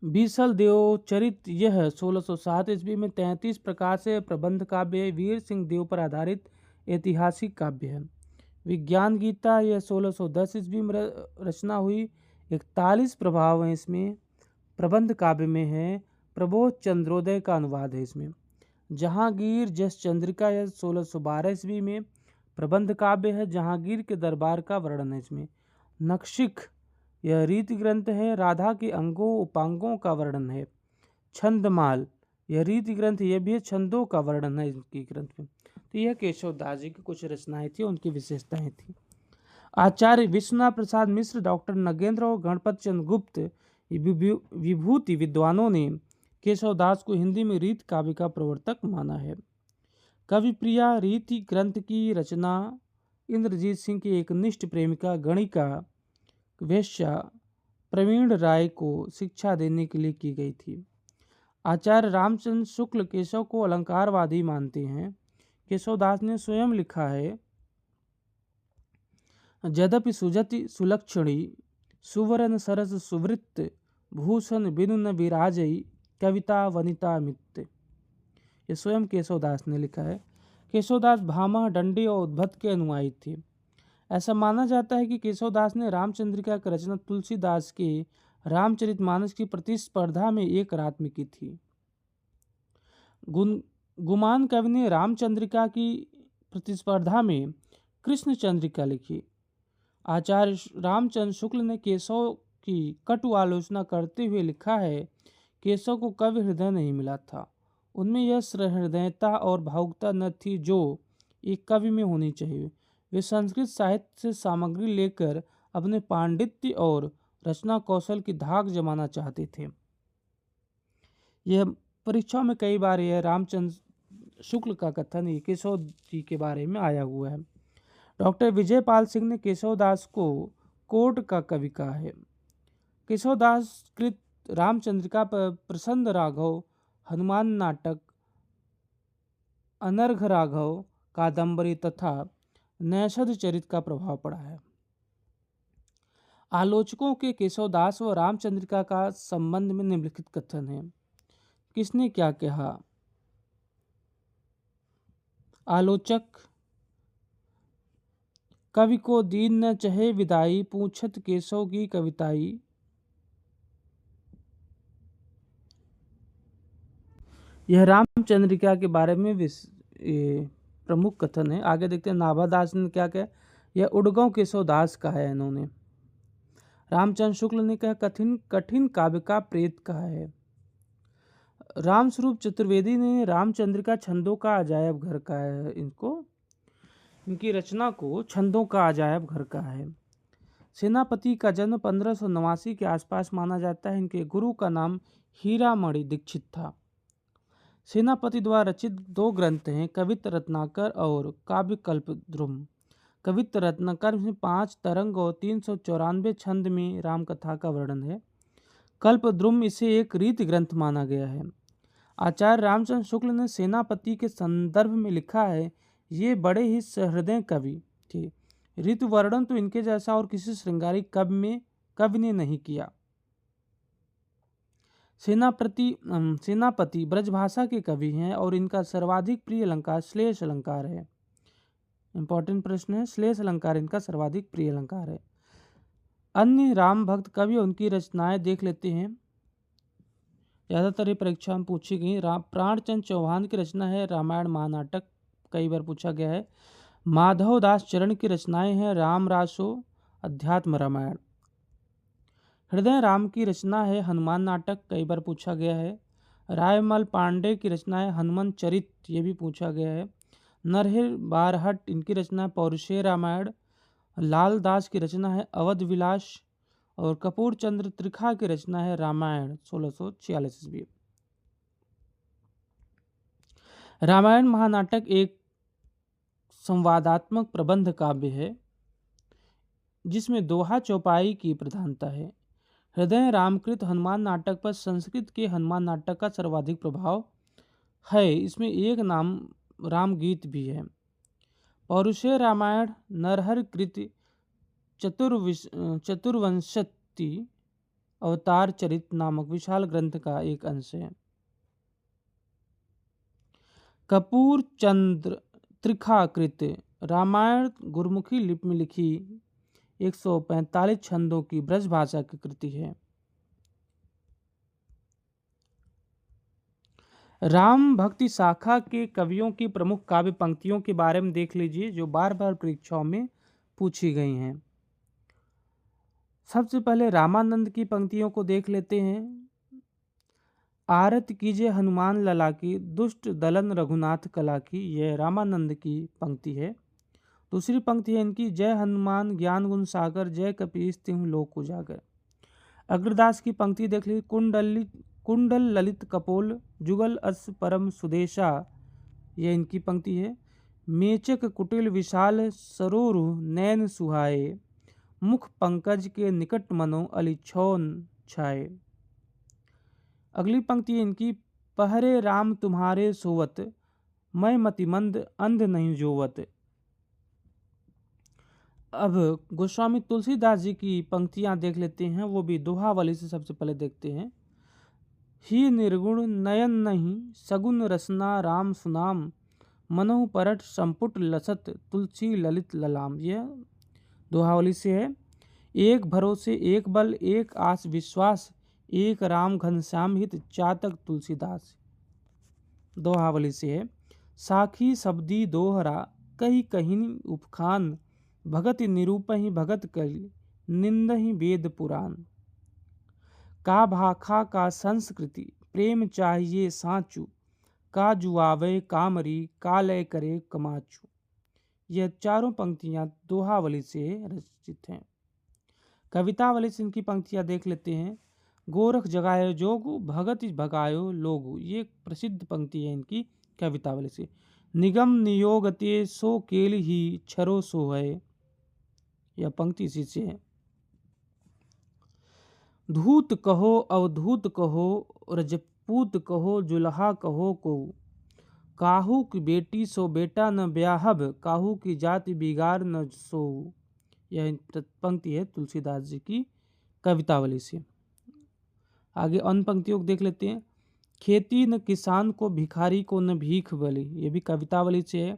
बीसल देव चरित यह 1607 ईस्वी में 33 प्रकार से प्रबंध काव्य है, वीर सिंह देव पर आधारित ऐतिहासिक काव्य है। विज्ञान गीता यह 1610 ईस्वी में रचना हुई, 41 प्रभाव हैं इसमें, प्रबंध काव्य में है। प्रबोध चंद्रोदय का अनुवाद है इसमें। जहांगीर जस चंद्रिका यह 1612 ईस्वी में प्रबंध काव्य है। जहांगीर के दरबार का वर्णन है इसमें। नक्शिक यह रीति ग्रंथ है। राधा के अंगों उपांगों का वर्णन है। छंदमाल यह रीति ग्रंथ, यह भी छंदों का वर्णन है इनकी ग्रंथ में। तो यह केशव दास जी की कुछ रचनाएं थी, उनकी विशेषताएं थी। आचार्य विश्वनाथ प्रसाद मिश्र, डॉक्टर नगेंद्र और गणपत चंद्र गुप्त विभूति विद्वानों ने केशव दास को हिंदी में रीत काव्य का प्रवर्तक माना है। कवि प्रिया रीति ग्रंथ की रचना इंद्रजीत सिंह की एक निष्ठ प्रेमिका गणिका वेश्या प्रवीण राय को शिक्षा देने के लिए की गई थी। आचार्य रामचंद्र शुक्ल केशव को अलंकारवादी मानते हैं। केशव दास ने स्वयं लिखा है, यद्यपि सुजति सुलक्षणी सुवर्ण सरस सुवृत्त भूषण बिनु न विराजई कविता वनिता मित्त। ये स्वयं केशव दास ने लिखा है। केशव दास भामा, दंडी और उद्भट के अनुयायी थे। ऐसा माना जाता है कि केशव दास ने रामचंद्रिका की रचना तुलसीदास के रामचरितमानस की प्रतिस्पर्धा में एक रात में की थी। गुमान कवि ने रामचंद्रिका की प्रतिस्पर्धा में कृष्ण चंद्रिका लिखी। आचार्य रामचंद्र शुक्ल ने केशव की कटु आलोचना करते हुए लिखा है, केशव को कवि हृदय नहीं मिला था। उनमें यह सहृदयता और भावुकता न थी जो एक कवि में होनी चाहिए। वे संस्कृत साहित्य से सामग्री लेकर अपने पांडित्य और रचना कौशल की धाक जमाना चाहते थे। यह परीक्षा में कई बार यह रामचंद्र शुक्ल का कथन ये केशव जी के बारे में आया हुआ है। डॉक्टर विजयपाल सिंह ने केशव दास को कोर्ट का कवि कहा है। केशव दास कृत रामचंद्रिका पर प्रसन्न राघव, हनुमान नाटक, अनर्घ राघव, कादंबरी तथा नैषध चरित का प्रभाव पड़ा है। आलोचकों के केशव दास व रामचंद्रिका का संबंध में निम्नलिखित कथन है। किसने क्या कहा? आलोचक, कवि को दीन न चहे विदाई, पूछत केशव की कविताई। यह रामचंद्रिका के बारे में प्रमुख कथन है। आगे देखते हैं नाभादास ने क्या कहा। यह उड़गांव केशव दास का है इन्होंने। रामचंद्र शुक्ल ने कहा कठिन काव्य का प्रेत कहा है। रामस्वरूप चतुर्वेदी ने रामचंद्रिका छंदों का अजायब घर का है। इनकी रचना को छंदों का अजायब घर का है। सेनापति का जन्म 1589 के आसपास माना जाता है। इनके गुरु का नाम हीरामणि दीक्षित था। सेनापति द्वारा रचित दो ग्रंथ हैं, कवित्त रत्नाकर और काव्य कल्पद्रुम। कवित्त रत्नाकर में 5 तरंग और 394 छंद में रामकथा का वर्णन है। कल्पद्रुम इसे एक रीति ग्रंथ माना गया है। आचार्य रामचंद्र शुक्ल ने सेनापति के संदर्भ में लिखा है, ये बड़े ही सहृदय कवि थे। ऋतु वर्णन तो इनके जैसा और किसी श्रृंगारिक कवि ने नहीं किया। सेनापति ब्रजभाषा के कवि हैं और इनका सर्वाधिक प्रिय अलंकार श्लेष अलंकार है। इंपॉर्टेंट प्रश्न है, श्लेष अलंकार इनका सर्वाधिक प्रिय अलंकार है। अन्य राम भक्त कवि उनकी रचनाएं देख लेते हैं। ज़्यादातर ये परीक्षा में पूछी गई। प्राणचंद चौहान की रचना है रामायण महानाटक, कई बार पूछा गया है। माधव दास चरण की रचनाएं हैं राम रासो, अध्यात्म रामायण। हृदय राम की रचना है हनुमान नाटक, कई बार पूछा गया है। रायमल पांडे की रचना है हनुमान चरित, ये भी पूछा गया है। नरहर बारहट इनकी रचना है पौरुषेय रामायण। लाल दास की रचना है अवध विलास और कपूर चंद्र त्रिखा की रचना है रामायण 1646 ईस्वी। रामायण महानाटक एक संवादात्मक प्रबंध काव्य है जिसमें दोहा चौपाई की प्रधानता है। हृदय रामकृत हनुमान नाटक पर संस्कृत के हनुमान नाटक का सर्वाधिक प्रभाव है। इसमें एक नाम राम गीत भी है। पौरुषेय रामायण नरहर कृत चतुर्वंशति अवतार चरित नामक विशाल ग्रंथ का एक अंश है। कपूर चंद्र त्रिखाकृत रामायण गुरुमुखी लिपि में लिखी 145 छंदों की ब्रज भाषा की कृति है। राम भक्ति शाखा के कवियों की प्रमुख काव्य पंक्तियों के बारे में देख लीजिए, जो बार बार परीक्षाओं में पूछी गई हैं। सबसे पहले रामानंद की पंक्तियों को देख लेते हैं। आरत कीजिए हनुमान लला की, दुष्ट दलन रघुनाथ कला की, यह रामानंद की पंक्ति है। दूसरी पंक्ति है इनकी, जय हनुमान ज्ञान गुण सागर, जय कपीस तिहु लोक उजागर। अग्रदास की पंक्ति देख लीजिए, कुंडल ललित कपोल, जुगल अस परम सुदेशा, यह इनकी पंक्ति है। मेचक कुटिल विशाल, सरोरु नैन सुहाए, मुख पंकज के निकट मनो अलिछौन छाए। अगली पंक्ति है इनकी, पहरे राम तुम्हारे सोवत, मैं मतिमंद अंध नहीं जोवत। अब गोस्वामी तुलसीदास जी की पंक्तियां देख लेते हैं, वो भी दोहावली से सबसे पहले देखते हैं। ही निर्गुण नयन नहीं, सगुन रसना राम सुनाम, मनहु परट संपुट लसत, तुलसी ललित ललाम। यह दोहावली से है। एक भरोसे एक बल, एक आस विश्वास, एक राम घनश्याम हित, चातक तुलसीदास। दोहावली से है। साखी शब्दी दोहरा, कही कहीं उपखान, भगत निरूपहि भगत कल, निंदहि वेद पुराण। का भाखा का संस्कृति, प्रेम चाहिए साचू, का जुआवे कामरी, का लय करे कमाचू। यह चारों पंक्तियां दोहावली से रचित हैं। कवितावली से इनकी पंक्तियां देख लेते हैं। गोरख जगायो जोगु, भगत भगायो लोगु, ये प्रसिद्ध पंक्ति है इनकी कवितावली से। निगम नियोगते सो केल ही, छरो सो है, यह पंक्ति इसी से है। धूत कहो अवधूत कहो, रजपूत कहो जुल्हा कहो को, काहू की बेटी सो बेटा न ब्याहब, काहू की जाति बिगाड़ न सो। यह पंक्ति है तुलसीदास जी की कवितावली से। आगे अन्य पंक्तियों को देख लेते हैं। खेती न किसान को, भिखारी को न भीख बली, ये भी कवितावली से है।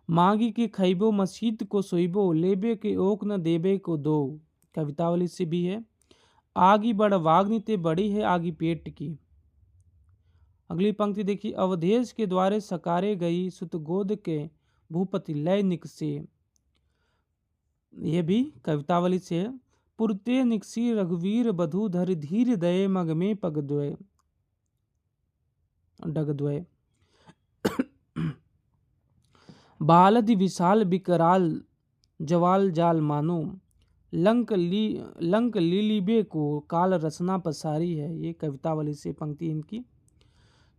मांगी के खैबो मसीत को सोइबो, लेबे के ओक न देबे को दो, कवितावली से भी है। आगी बड़ वाग्नि ते बड़ी है आगी पेट की। अगली पंक्ति देखिए, अवधेश के द्वारे सकारे गई, सुत गोद के भूपति लय निकसे, यह भी कवितावली से है। पुरते निकसी रघुवीर बधु, धर धीर दये मग में पग द्वय डगद्वय। बालधि विशाल विकराल, जवाल जाल मानो, लंक लीलिबे को, काल रसना पसारी है, ये कवितावली से पंक्ति इनकी।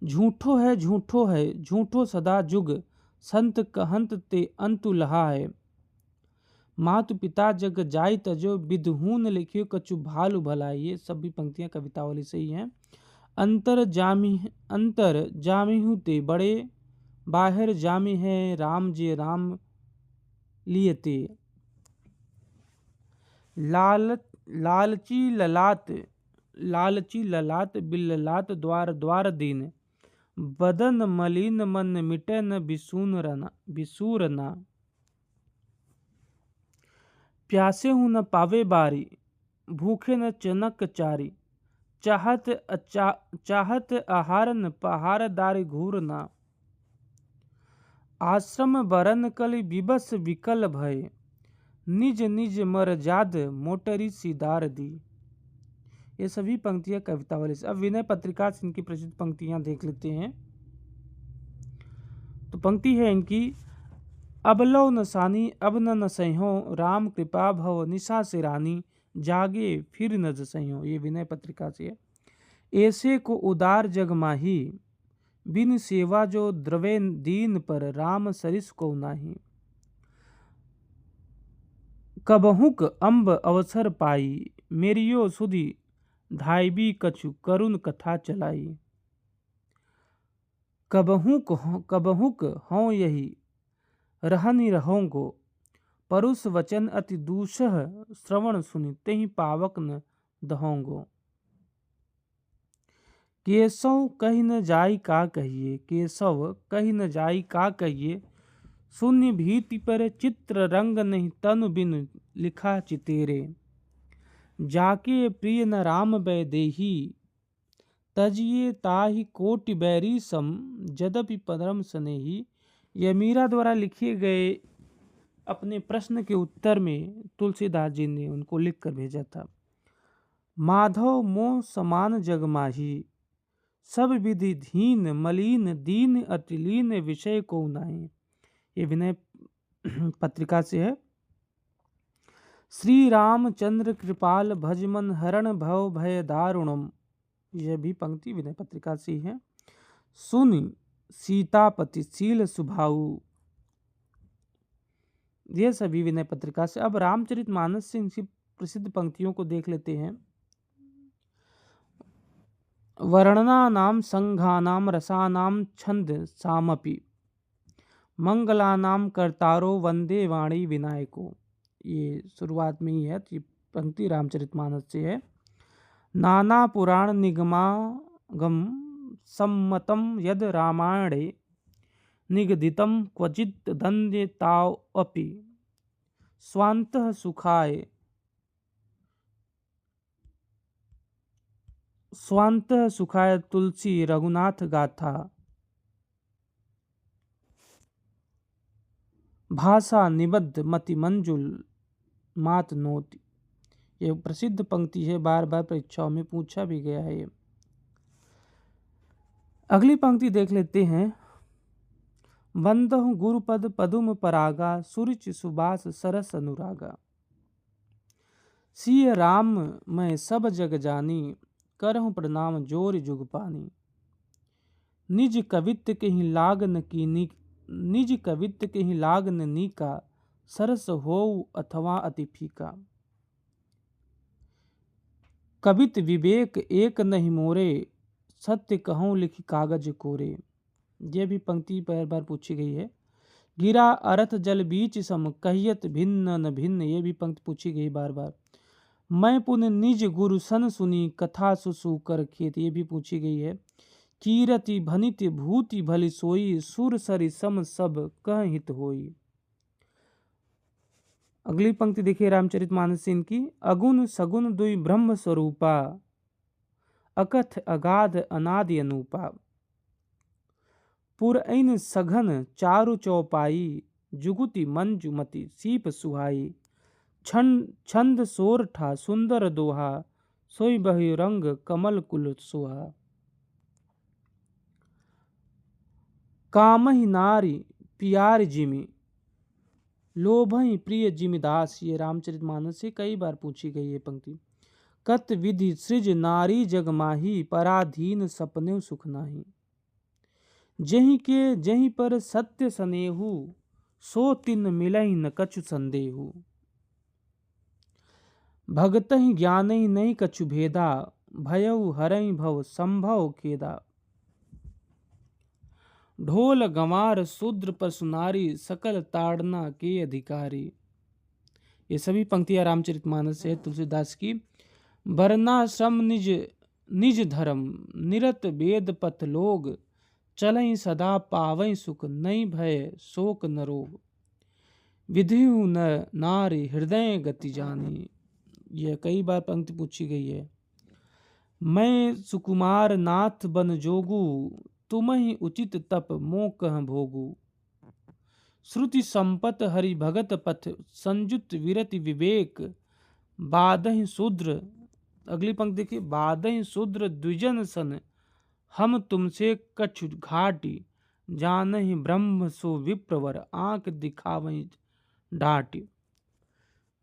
झूठो है झूठो सदा जुग, संत कहंत ते अंतु लहा है, मातु पिता जग जाय तजो, विधहून लिखियो कछु भालु भला। ये सभी पंक्तियां कवितावली से ही हैं। अंतर जामिहु ते बड़े, बाहर जामी है राम जे राम लियते। लालची ललात बिल्लात, द्वार द्वार दीन, बदन मलिन मन मिटे न बिसूरना। प्यासे हूँ न पावे बारी, भूखे न चनक चारी, चाहत आहार न पहार दारी घूरना। आश्रम बरन कलि विबस विकल भय, निज निज मर जाद मोटरी सीदार दी। ये सभी पंक्तियां कवितावली से। अब विनय पत्रिका से इनकी प्रसिद्ध पंक्तियां देख लेते हैं। तो पंक्ति है इनकी, अबलो न सानी अब न सहो, राम कृपा भव निशा से रानी, जागे फिर न जसहो। ये विनय पत्रिका से है। ऐसे को उदार जग माही, बिन सेवा जो द्रवे दीन पर, राम सरिस को नाही। कबहुक अम्ब अवसर पाई, मेरियो सुधि धायबी कछु करुण कथा चलाई। कबहुक हों यही रहनि रहोगो, परुष वचन अति दूषह, श्रवण सुनि तेहि पावक न दहोगो। केशव कही न जाई का कहिए, केशव कही न जाई का कहिए, शून्य भीति पर चित्र रंग नहीं, तनु बिन लिखा चितेरे। जाके प्रिय न राम बै देही, तजिए ताहि कोटि बैरी सम यद्यपि परम स्नेही। यह मीरा द्वारा लिखे गए अपने प्रश्न के उत्तर में तुलसीदास जी ने उनको लिख कर भेजा था। माधव मोह समान जग माही, सब विधि धीन मलिन दीन अतिलीन विषय को नाहि। ये विनय पत्रिका से है। श्री रामचंद्र कृपाल भजमन हरण भव भय दारुणम, यह भी पंक्ति विनय पत्रिका से ही है। सुन सीतापति शील सुभाऊ, ये सभी विनय पत्रिका से। अब रामचरितमानस से इनकी प्रसिद्ध पंक्तियों को देख लेते हैं। वर्णनानाम संघानाम रसानाम छंद सामपि, मंगलानाम कर्तारो वंदे वाणी विनायको, ये शुरुआत में ही है। ये पंक्ति रामचरितमानस से है। नाना पुराण निगमागम सम्मतम यद रामायणे, निगदितम क्वचित् दंद्यताव अपि, स्वान्तः सुखाय स्वान्तः सुखाय तुलसी रघुनाथ गाथा, भाषा निबद्ध मति मंजुल मात नोति। यह प्रसिद्ध पंक्ति है, बार बार परीक्षाओं में पूछा भी गया है। अगली पंक्ति देख लेते हैं। वंदहु गुरुपद पदुम परागा, सुरुचि सुबास सरस अनुरागा। सिय राम मैं सब जग जानी, करहु प्रणाम जोर जुग पानी। निज कवित्त कहीं लागन की निज कवित्त कहीं लागन नीका, सरस होउ अथवा अति फीका। कवित विवेक एक नहीं मोरे, सत्य कहूँ लिखि कागज कोरे। यह भी पंक्ति बार बार पूछी गई है। गिरा अरथ जल बीच सम, कहियत भिन्न न भिन्न, ये भी पंक्ति पूछी गई बार बार। मैं पुन निज गुरु सन सुनी, कथा सुसु कर खेत, ये भी पूछी गई है। कीरति भनित भूति भली सोई, सुर सरि सम सब कह हित होई। अगली पंक्ति देखिए रामचरितमानस से इनकी। अगुण सगुण दुई ब्रह्म स्वरूपा, अकथ अगाध अनादि अनूपा। पुरैन सघन चारु चौपाई, जुगुति मंजुमति सीप सुहाई। छंद सोरठा सुंदर दोहा, सोई बहु रंग कमल कुल सोहा। कामहि नारी प्यार जिमि, लोभहि प्रिय जिमिदास। ये रामचरितमानस से कई बार पूछी गई है पंक्ति। कत विधि सृज नारी जग माही, पराधीन सपने सुख नाही। जहीं के जहीं पर सत्य सनेहु, सो तिन मिलहि न कछु संदेहु। भगतहि ज्ञानहि नहीं कछु भेदा, भयउ हरहि भव संभव खेदा। ढोल गंवार शूद्र पशु नारी, सकल ताड़ना के अधिकारी। ये सभी पंक्तियां रामचरितमानस से है तुलसीदास की। वर्णाश्रम निज निज धर्म, निरत वेद पथ लोग। चलहि सदा पावहि सुख, नहीं भय शोक न रोग। विधिहु न नारी हृदय गति जानी। यह कई बार पंक्ति पूछी गई है। मैं सुकुमार नाथ बन जोगू, तुम ही उचित तप मो कह भोगू। श्रुति संपत हरि भगत पथ, संयुत विरति विवेक। बादहि शूद्र, अगली पंक्ति देखिए। बादहि शूद्र द्विजन सन, हम तुमसे कछु घाटी। जानहि ब्रह्म सो विप्रवर, आंख दिखावहि डांटी।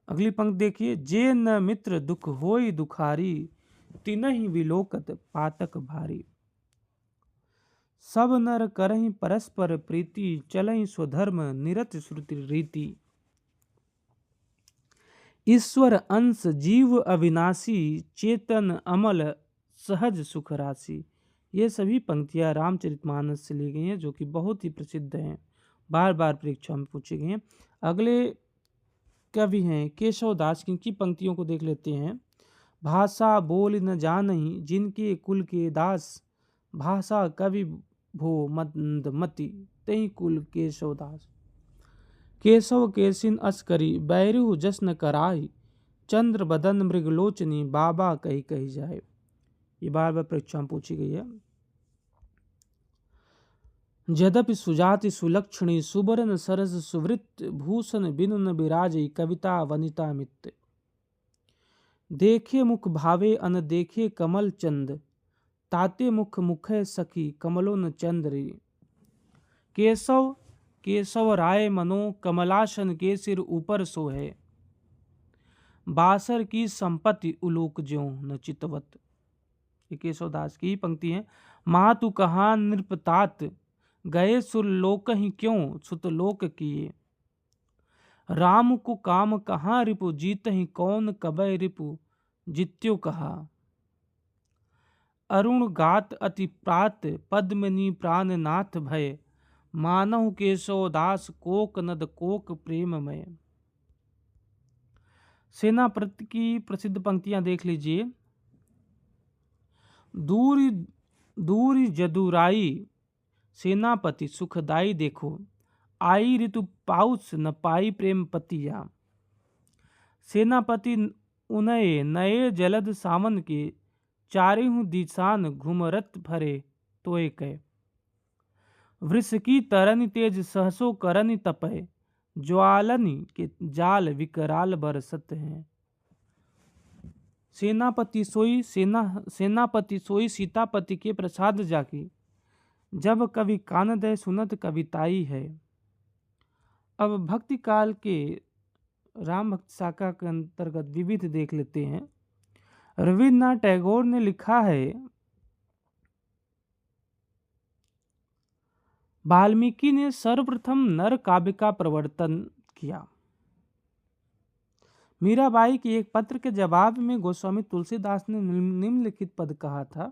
अगली पंक्ति देखिए। जे न मित्र दुख होई दुखारी, तिनहि विलोकत पातक भारी। सब नर करहि परस्पर प्रीति, चलहि स्वधर्म निरत श्रुति रीति। ईश्वर अंश जीव अविनाशी, चेतन अमल सहज सुख राशि। ये सभी पंक्तियां रामचरितमानस से ली गई हैं, जो कि बहुत ही प्रसिद्ध हैं, बार बार परीक्षा में पूछी गई हैं। अगले कवि हैं केशव दास, की पंक्तियों को देख लेते हैं। भाषा बोल न जानहि, जिनके कुल के दास। भाषा कवि भो मंदमति, तहि कुल केशव दास। केशव केसिन अस्करी, बैरु जसन कराही। चंद्र बदन मृगलोचनी, बाबा कही कही जाए। ये बार बार परीक्षा में पूछी गई है। यद्यपि सुजाति सुलक्षणी सुबरन सरस सुवृत भूषण बिनु न विराजई कविता वनिता मित्त। देखे मुख भावे अन देखे कमल चंद ताते मुख मुखे सखी कमलो न चंद्री। केशव केशव राय मनो कमलासन के सिर ऊपर सो है बासर की संपत्ति उलोक ज्यों न चितवत। ये केशवदास की पंक्ति है। मातु कहाँ नृपतात गए सुर लोक ही क्यों सुत लोक किए। राम को काम कहाँ रिपु जीत ही कौन कबय रिपु जित्यो कहा। अरुण गात अति प्रात पद्मनि प्राणनाथ भय मानव केशवदास कोक नद कोक प्रेममय। सेनापति की प्रसिद्ध पंक्तियां देख लीजिए। दूरी दूरी जदुराई सेनापति सुखदाई देखो आई ऋतु पाउस न पाई प्रेम पतिया। सेनापति उनये नए जलद सावन के चारिहु दिशान घुमरत भरे तोय कह। वृष की तरनि तेज सहसो करनि तपय ज्वालनि के जाल विकराल बरसत हैं। सेनापति सोई सीतापति के प्रसाद जाकी जब कवि कानदय सुनत कविताई है। अब भक्ति काल के राम भक्त शाखा के अंतर्गत विविध देख लेते हैं। रविन्द्रनाथ टैगोर ने लिखा है, वाल्मीकि ने सर्वप्रथम नर काव्य का प्रवर्तन किया। मीराबाई के एक पत्र के जवाब में गोस्वामी तुलसीदास ने निम्नलिखित पद कहा था,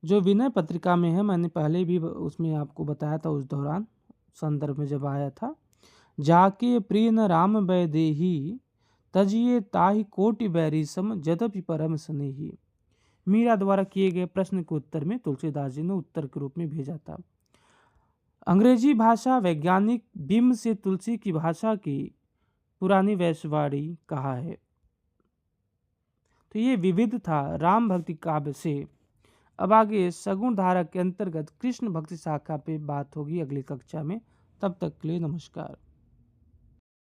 जो विनय पत्रिका में है। मैंने पहले भी उसमें आपको बताया था, उस दौरान संदर्भ में जब आया था। जाके प्रिय न राम वैदेही तजिए ताहि कोटि बैरी सम जदपि परम स्नेही। मीरा द्वारा किए गए प्रश्न के उत्तर में तुलसीदास जी ने उत्तर के रूप में भेजा था। अंग्रेजी भाषा वैज्ञानिक बिम से तुलसी की भाषा की पुरानी वैश्यवाड़ी कहा है। तो ये विविध था राम भक्ति काव्य से। अब आगे सगुण धारा के अंतर्गत कृष्ण भक्ति शाखा पे बात होगी अगली कक्षा में। तब तक के लिए नमस्कार।